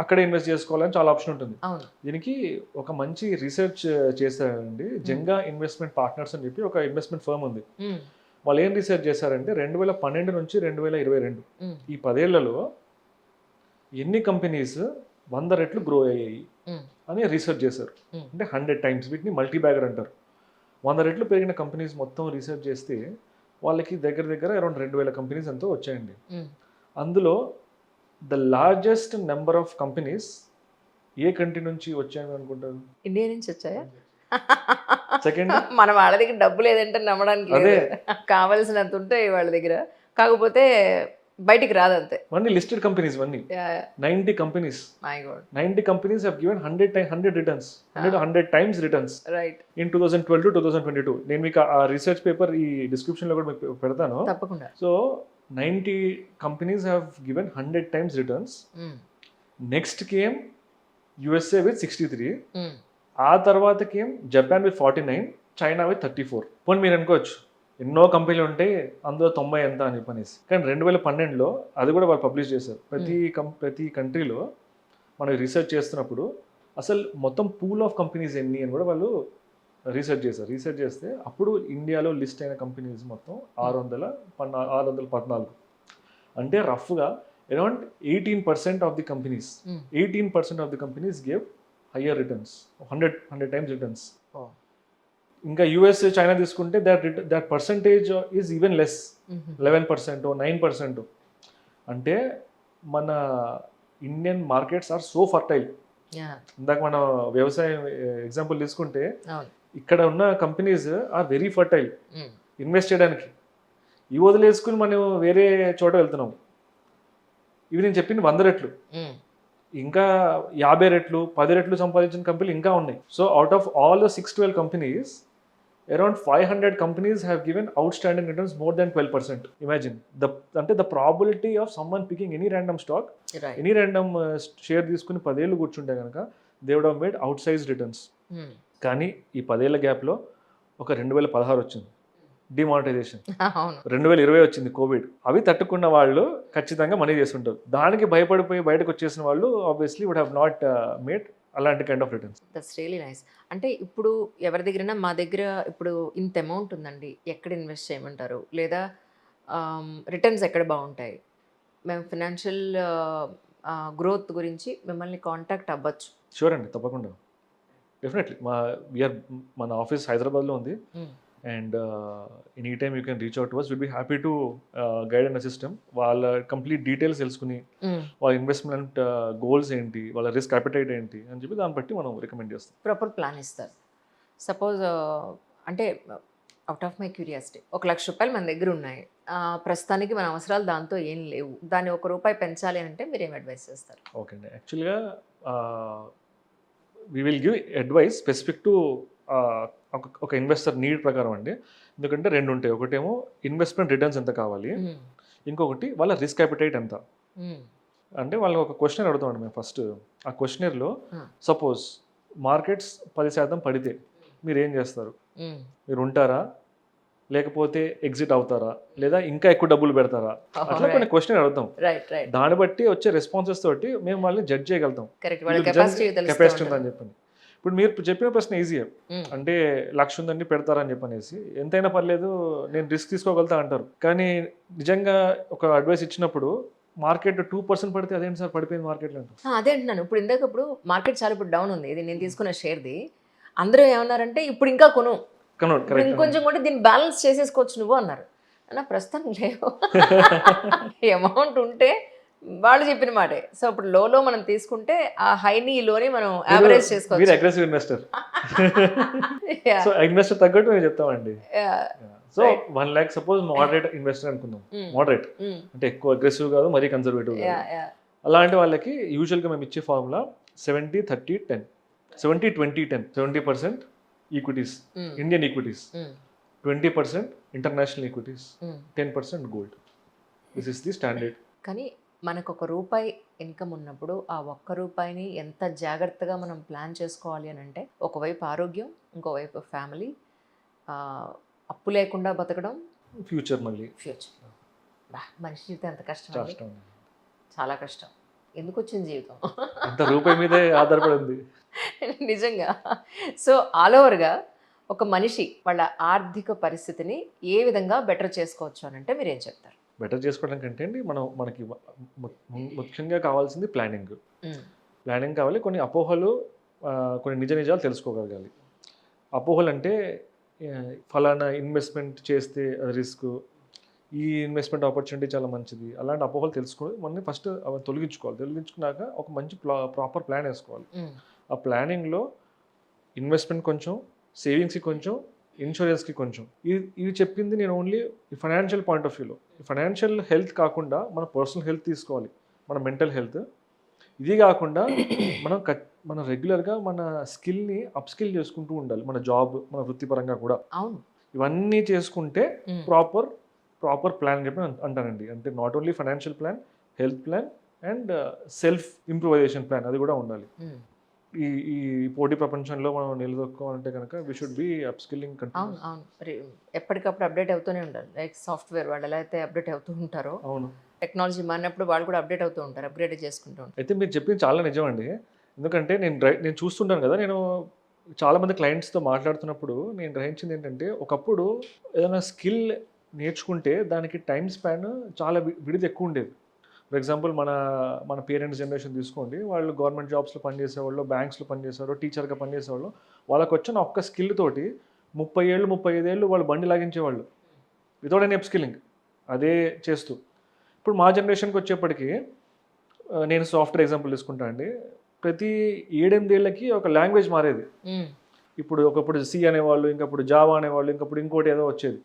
అక్కడే ఇన్వెస్ట్ చేసుకోవాలని చాలా ఆప్షన్ ఉంటుంది. అవును. దీనికి ఒక మంచి రీసెర్చ్ చేశారండి. జెంగా ఇన్వెస్ట్మెంట్ పార్ట్నర్స్ అని చెప్పి ఒక ఇన్వెస్ట్మెంట్ ఫర్మ్ ఉంది. Mm. వాళ్ళు ఏం రీసెర్చ్ చేశారంటే 2012 నుంచి 2022 Mm. ఈ 10 ఏళ్లలో ఎన్ని కంపెనీస్ 100 రెట్లు గ్రో అయ్యాయి Mm. అని రీసెర్చ్ చేశారు. Mm. అంటే 100 times, వీటిని మల్టీ బ్యాగర్ అంటారు. 100 రెట్లు పెరిగిన కంపెనీస్ మొత్తం రీసెర్చ్ చేస్తే వాళ్ళకి దగ్గర దగ్గర అరౌండ్ 2,000 కంపెనీస్ ఎంతో వచ్చాయండి. Mm. అందులో the largest number of companies A country నుంచి వచ్చాయని అనుకుంటారు? ఇండియా నుంచి వచ్చాయా? సెకండ్ మన వాళ్ళ దగ్గర డబ్బు లేదంటే నమ్మడానికి లేదు. కావాల్సినంత ఉంటాయి వాళ్ళ దగ్గర, కాకపోతే బయటికి రాదంతే. వన్నీ లిస్టెడ్ కంపెనీస్, వన్నీ 90 companies. My God. 90 companies have given 100 returns, 100 times returns right. In 2012 to 2022. నేను మీకు ఆ రీసెర్చ్ పేపర్ ఈ డిస్క్రిప్షన్లో కూడా మీకు పెడతాను. తప్పకుండా. So 90 companies have given 100 times returns. Mm. Next came USA with 63. Mm. ఆ తర్వాత came Japan with 49, China with 34. పోనీ మీరు అనుకోవచ్చు ఎన్నో కంపెనీలు ఉంటాయి అందులో 90 ఎంత అని చెప్పనేసి. కానీ 2012లో అది కూడా వాళ్ళు పబ్లిష్ చేశారు. ప్రతి కంట్రీలో మనం రీసెర్చ్ చేస్తున్నప్పుడు అసలు మొత్తం పూల్ ఆఫ్ కంపెనీస్ ఎన్ని అని కూడా వాళ్ళు రీసెర్చ్ చేశారు. రీసెర్చ్ చేస్తే అప్పుడు ఇండియాలో లిస్ట్ అయిన కంపెనీస్ మొత్తం 614. అంటే రఫ్గా around 18% of the companies, 18% of the companies gave higher returns, 100 times returns. Oh. ఇంకా యూఎస్, చైనా తీసుకుంటే that percentage is even less, Mhm. 11%, 9%. అంటే మన Indian markets are so fertile, yeah, ఇందాక మనం వ్యవసాయం ఎగ్జాంపుల్ తీసుకుంటే అవును. ఇక్కడ ఉన్న companies are very fertile um, invest చేయడానికి. ఈ వదిలేసుకుని మనం వేరే చోట వెళ్తున్నాం. ఇవి నేను చెప్పింది 100 రెట్లు, ఉమ్, ఇంకా 50 రెట్లు 10 రెట్లు సంపాదించిన కంపెనీలు ఇంకా ఉన్నాయి. So out of all the 612 companies, around 500 companies have given outstanding returns more than 12%. Imagine the probability of someone picking any random stock, right. any random share తీసుకుని 10 ఏళ్ళు కూర్చుంటే కనుక they would have made outsized returns. ఉమ్, కానీ ఈ 10 ఏళ్ల గ్యాప్లో ఒక 2016 వచ్చింది డిమానిటైజేషన్, అవును. 2020 వచ్చింది కోవిడ్. అవి తట్టుకున్న వాళ్ళు ఖచ్చితంగా మనీ చేస్తుంటారు. దానికి భయపడిపోయి బయటకు వచ్చేసిన వాళ్ళు obviously would have not made అలాంటి kind of returns. That's really nice. అంటే ఇప్పుడు ఎవరి దగ్గరైనా మా దగ్గర ఇప్పుడు ఇంత అమౌంట్ ఉందండి, ఎక్కడ ఇన్వెస్ట్ చేయమంటారు, లేదా రిటర్న్స్ ఎక్కడ బాగుంటాయి, మేము ఫినాన్షియల్ గ్రోత్ గురించి మిమ్మల్ని కాంటాక్ట్ అవ్వచ్చు? షూర్ అండి, తప్పకుండా, డెఫినెట్లీ. మన ఆఫీస్ హైదరాబాద్లో ఉంది. And any time you can reach out to us. Will be happy to guide and assist them. వాళ్ళ కంప్లీట్ డీటెయిల్స్ తెలుసుకుని వాళ్ళ ఇన్వెస్ట్మెంట్ గోల్స్ ఏంటి, వాళ్ళ రిస్క్ అపెటైట్ ఏంటి అని చెప్పి దాన్ని బట్టి మనం రికమెండ్ చేస్తాం. ప్రాపర్ ప్లాన్ ఇస్తారు. సపోజ్ అంటే అవుట్ ఆఫ్ మై క్యూరియాసిటీ, ₹1,00,000 మన దగ్గర ఉన్నాయి, ప్రస్తుతానికి మన అవసరాలు దాంతో ఏం లేవు, దాన్ని ₹1 పెంచాలి అంటే మీరు ఏం అడ్వైస్ చేస్తారు? ఓకే అండి, యాక్చువల్గా we will give advice specific to ఒక ఇన్వెస్టర్ నీడ్ ప్రకారం అండి. ఎందుకంటే రెండు ఉంటాయి. ఒకటేమో ఇన్వెస్ట్మెంట్ రిటర్న్స్ ఎంత కావాలి, ఇంకొకటి వాళ్ళ రిస్క్ అపెటైట్ ఎంత. అంటే వాళ్ళని ఒక క్వశ్చన్ అడుగుతామండి మేము ఫస్ట్. ఆ క్వశ్చనర్లో సపోజ్ మార్కెట్స్ 10% పడితే మీరు ఏం చేస్తారు? మీరు ఉంటారా, లేకపోతే ఎగ్జిట్ అవుతారా, లేదా ఇంకా ఎక్కువ డబ్బులు పెడతారా? అట్లా కొన్ని క్వశ్చన్ అడుగుతాం. దాన్ని బట్టి వచ్చే రెస్పాన్సెస్ తోటి మేము వాళ్ళని జడ్జ్ చేయగలుగుతాం కెపాసిటీ ఉందని చెప్పని. ఇప్పుడు మీరు చెప్పిన ప్రశ్న ఈజీయే, అంటే 1,00,000 ఉందండి పెడతారని చెప్పనేసి, ఎంతైనా పర్లేదు నేను రిస్క్ తీసుకోగలుగుతా అంటారు. కానీ నిజంగా ఒక అడ్వైస్ ఇచ్చినప్పుడు మార్కెట్ 2% పడితే అదేంటి సార్ పడిపోయింది మార్కెట్లో అంటారు. అదే అంటున్నాను. ఇప్పుడు మార్కెట్ చాలా ఇప్పుడు డౌన్ ఉంది, ఇది నేను తీసుకున్న షేర్ది. అందరూ ఏమన్నారంటే ఇప్పుడు ఇంకా కొను, ఇంకొంచెం కూడా దీన్ని బ్యాలెన్స్ చేసేసుకోవచ్చు నువ్వు అన్నారు. అన్న ప్రస్తుతం లేవు, అమౌంట్ ఉంటే వాళ్ళు చెప్పిన మాటే. సో ఇప్పుడు లోలో మనం తీసుకుంటే ఆ హైని లోని మనం యావరేజ్ చేసుకోవచ్చు. మీరు అగ్రెసివ్ ఇన్వెస్టర్, సో ఇన్వెస్టర్ తగ్గట్టు మేము చెప్తామండి. So 1 lakh suppose moderate investor అనుకుందాం. మోడరేట్ అంటే ఎక్కువ అగ్రెసివ్ కాదు, మరీ కన్జర్వేటివ్ కాదు. అలాంటి వాళ్ళకి యూజువల్గా మేము ఇచ్చే formula 70-30-10, 70-20-10. 70% equities, Indian equities, 20% international equities, 10% gold. This is the standard. కానీ మనకు ₹1 ఇన్కమ్ ఉన్నప్పుడు ఆ ₹1 ఎంత జాగ్రత్తగా మనం ప్లాన్ చేసుకోవాలి అని అంటే, ఒకవైపు ఆరోగ్యం, ఇంకోవైపు ఫ్యామిలీ, అప్పు లేకుండా బతకడం, ఫ్యూచర్ మళ్ళీ ఫ్యూచర్. మనిషి జీవితం ఎంత కష్టం, చాలా కష్టం. ఎందుకు వచ్చింది జీవితం? అంత రూపాయి మీదే ఆధారపడింది నిజంగా. సో ఆల్ ఓవర్గా ఒక మనిషి వాళ్ళ ఆర్థిక పరిస్థితిని ఏ విధంగా బెటర్ చేసుకోవచ్చు అని అంటే మీరు ఏం చెప్తారు? బెటర్ చేసుకోవడం కంటే అండి, మనకి ముఖ్యంగా కావాల్సింది ప్లానింగ్. ప్లానింగ్ కావాలి. కొన్ని అపోహలు, కొన్ని నిజాలు తెలుసుకోగలగాలి. అపోహలు అంటే ఫలానా ఇన్వెస్ట్మెంట్ చేస్తే రిస్క్, ఈ ఇన్వెస్ట్మెంట్ ఆపర్చునిటీ చాలా మంచిది, అలాంటి అపోహలు తెలుసుకొని మనం ఫస్ట్ అవి తొలగించుకున్నాక ఒక మంచి ప్రాపర్ ప్లాన్ వేసుకోవాలి. ఆ ప్లానింగ్లో ఇన్వెస్ట్మెంట్ కొంచెం, సేవింగ్స్కి కొంచెం, ఇన్సూరెన్స్కి కొంచెం. ఇవి చెప్పింది నేను ఓన్లీ ఈ ఫైనాన్షియల్ పాయింట్ ఆఫ్ వ్యూలో. ఈ ఫైనాన్షియల్ హెల్త్ కాకుండా మన పర్సనల్ హెల్త్ తీసుకోవాలి, మన మెంటల్ హెల్త్. ఇది కాకుండా మనం రెగ్యులర్గా మన స్కిల్ని అప్స్కిల్ చేసుకుంటూ ఉండాలి, మన జాబ్, మన వృత్తిపరంగా కూడా. ఇవన్నీ చేసుకుంటే ప్రాపర్ ప్లాన్ చెప్పి అంటానండి. అంటే not only financial plan, health plan and self improvisation plan, అది కూడా ఉండాలి. ఈ పోటీ ప్రపంచంలో మనం నిలదొక్కోవాలంటే కనుక we should be upskilling continuous. అవును, ఎప్పటికప్పుడు అప్డేట్ అవుతూనే ఉండాలి. లైక్ సాఫ్ట్వేర్ వాళ్ళు ఎలా అయితే అప్డేట్ అవుతూ ఉంటారో, అవును, టెక్నాలజీ మారినప్పుడు వాళ్ళు కూడా అప్డేట్ అవుతూ ఉంటారు, అప్గ్రేడ్ చేసుకుంటూ ఉంటారు. అయితే మీరు చెప్పింది చాలా నిజం అండి. ఎందుకంటే నేను చూస్తుంటాను కదా, నేను చాలామంది క్లయింట్స్తో మాట్లాడుతున్నప్పుడు నేను గ్రహించింది ఏంటంటే, ఒకప్పుడు ఏదైనా స్కిల్ నేర్చుకుంటే దానికి టైం స్పాన్ చాలా విడిది ఎక్కువ ఉండేది. ఫర్ ఎగ్జాంపుల్ మన పేరెంట్స్ జనరేషన్ తీసుకోండి, వాళ్ళు గవర్నమెంట్ జాబ్స్లో పనిచేసేవాళ్ళు, బ్యాంక్స్లో పనిచేసేవాళ్ళు, టీచర్గా పనిచేసేవాళ్ళు. వాళ్ళకి వచ్చిన ఒక్క స్కిల్ తోటి 30 ఏళ్ళు 35 ఏళ్ళు వాళ్ళు బండి లాగించేవాళ్ళు వితౌట్ ఎనీ అప్స్కిల్లింగ్, అదే చేస్తూ. ఇప్పుడు మా జనరేషన్కి వచ్చేప్పటికి, నేను సాఫ్ట్వేర్ ఎగ్జాంపుల్ తీసుకుంటా అండి, ప్రతి 7-8 ఏళ్ళకి ఒక లాంగ్వేజ్ మారేది. ఇప్పుడు ఒకప్పుడు సి అనేవాళ్ళు, ఇంకప్పుడు జావా అనేవాళ్ళు, ఇంకప్పుడు ఇంకోటి ఏదో వచ్చేది.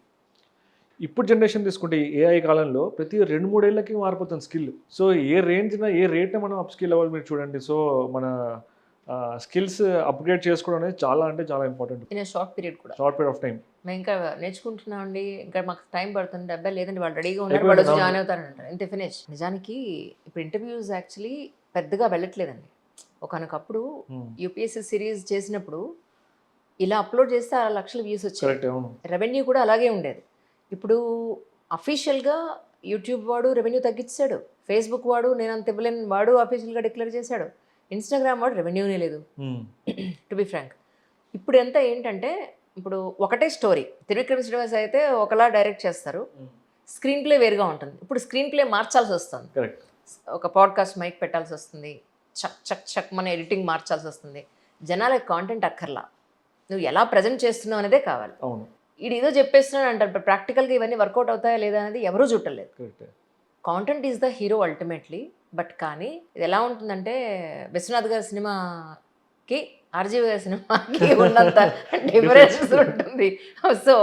ఇప్పుడు జనరేషన్ తీసుకుంటే ఈ ఏఐ కాలంలో ప్రతి 2-3 ఏళ్ళకి మారిపోతుంది స్కిల్. సో ఏ రేంజ్న ఏ రేట్న మనం అప్ స్కిల్ అవ్వాలి మీరు చూడండి. సో మన స్కిల్స్ అప్గ్రేడ్ చేసుకోవడం అనేది చాలా అంటే చాలా ఇంపార్టెంట్. ఇన్ షార్ట్ పీరియడ్ కూడా. Short period of time. మేము ఇంకా నేర్చుకుంటున్నామండి, ఇంకా మాకు టైం పడుతుంది, అబ్బాయి లేదండి వాళ్ళు రెడీగా ఉన్నారు, వాళ్ళు వచ్చి జాయిన్ అవుతారని అంటారు, ఇంత ఫినిష్. నిజానికి ఇప్పుడు ఇంటర్వ్యూస్ యాక్చువల్లీ పెద్దగా వెళ్ళట్లేదండి. ఒకనొకప్పుడు యూపీఎస్సీ సిరీస్ చేసినప్పుడు ఇలా అప్లోడ్ చేస్తే 6 లక్షల వ్యూస్ వచ్చాయి, రెవెన్యూ కూడా అలాగే ఉండేది. ఇప్పుడు అఫీషియల్గా యూట్యూబ్ వాడు రెవెన్యూ తగ్గించాడు, ఫేస్బుక్ వాడు నేను అంత ఇవ్వలేని వాడు అఫీషియల్గా డిక్లేర్ చేశాడు, ఇన్స్టాగ్రామ్ వాడు రెవెన్యూనే లేదు టు బి ఫ్రాంక్. ఇప్పుడు ఎంత ఏంటంటే ఇప్పుడు ఒకటే స్టోరీ, త్రివిక్రమ్ శ్రీనివాస్ అయితే ఒకలా డైరెక్ట్ చేస్తారు, స్క్రీన్ ప్లే వేరుగా ఉంటుంది. ఇప్పుడు స్క్రీన్ ప్లే మార్చాల్సి వస్తుంది, ఒక పాడ్కాస్ట్ మైక్ పెట్టాల్సి వస్తుంది, చక్ చక్ చక్ మన ఎడిటింగ్ మార్చాల్సి వస్తుంది. జనాలకు కాంటెంట్ అక్కర్లా, నువ్వు ఎలా ప్రజెంట్ చేస్తున్నావు అనేదే కావాలి. ఇది ఏదో చెప్పేస్తున్నాడు అంటారు, ప్రాక్టికల్గా ఇవన్నీ వర్కౌట్ అవుతాయా లేదా అనేది ఎవరూ చూడలేదు. Content is the hero ultimately. But కానీ ఇది ఎలా ఉంటుందంటే విశ్వనాథ్ గారి సినిమాకి ఆర్జీవి గారి సినిమాకి ఉన్నంత డిఫరెన్స్ ఉంటుంది. సో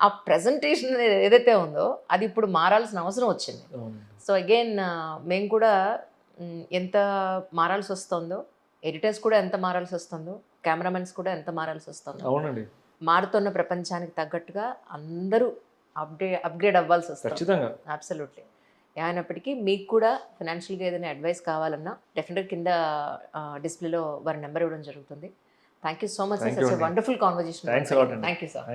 ఆ ప్రజెంటేషన్ ఏదైతే ఉందో అది ఇప్పుడు మారాల్సిన అవసరం వచ్చింది. సో అగైన్ మేము కూడా ఎంత మారాల్సి వస్తుందో, ఎడిటర్స్ కూడా ఎంత మారాల్సి వస్తుందో, కెమెరామెన్స్ కూడా ఎంత మారాల్సి వస్తుందో, అవునండి, మారుతున్న ప్రపంచానికి తగ్గట్టుగా అందరూ అప్గ్రేడ్ అవ్వాల్సి వస్తుంది. అబ్సల్యూట్లీ. అయినప్పటికీ మీకు కూడా ఫైనాన్షియల్గా ఏదైనా అడ్వైస్ కావాలన్నా డెఫినెట్గా కింద డిస్ప్లేలో వారి నెంబర్ ఇవ్వడం జరుగుతుంది. Thank you so much. Such a wonderful conversation. Thank you sir.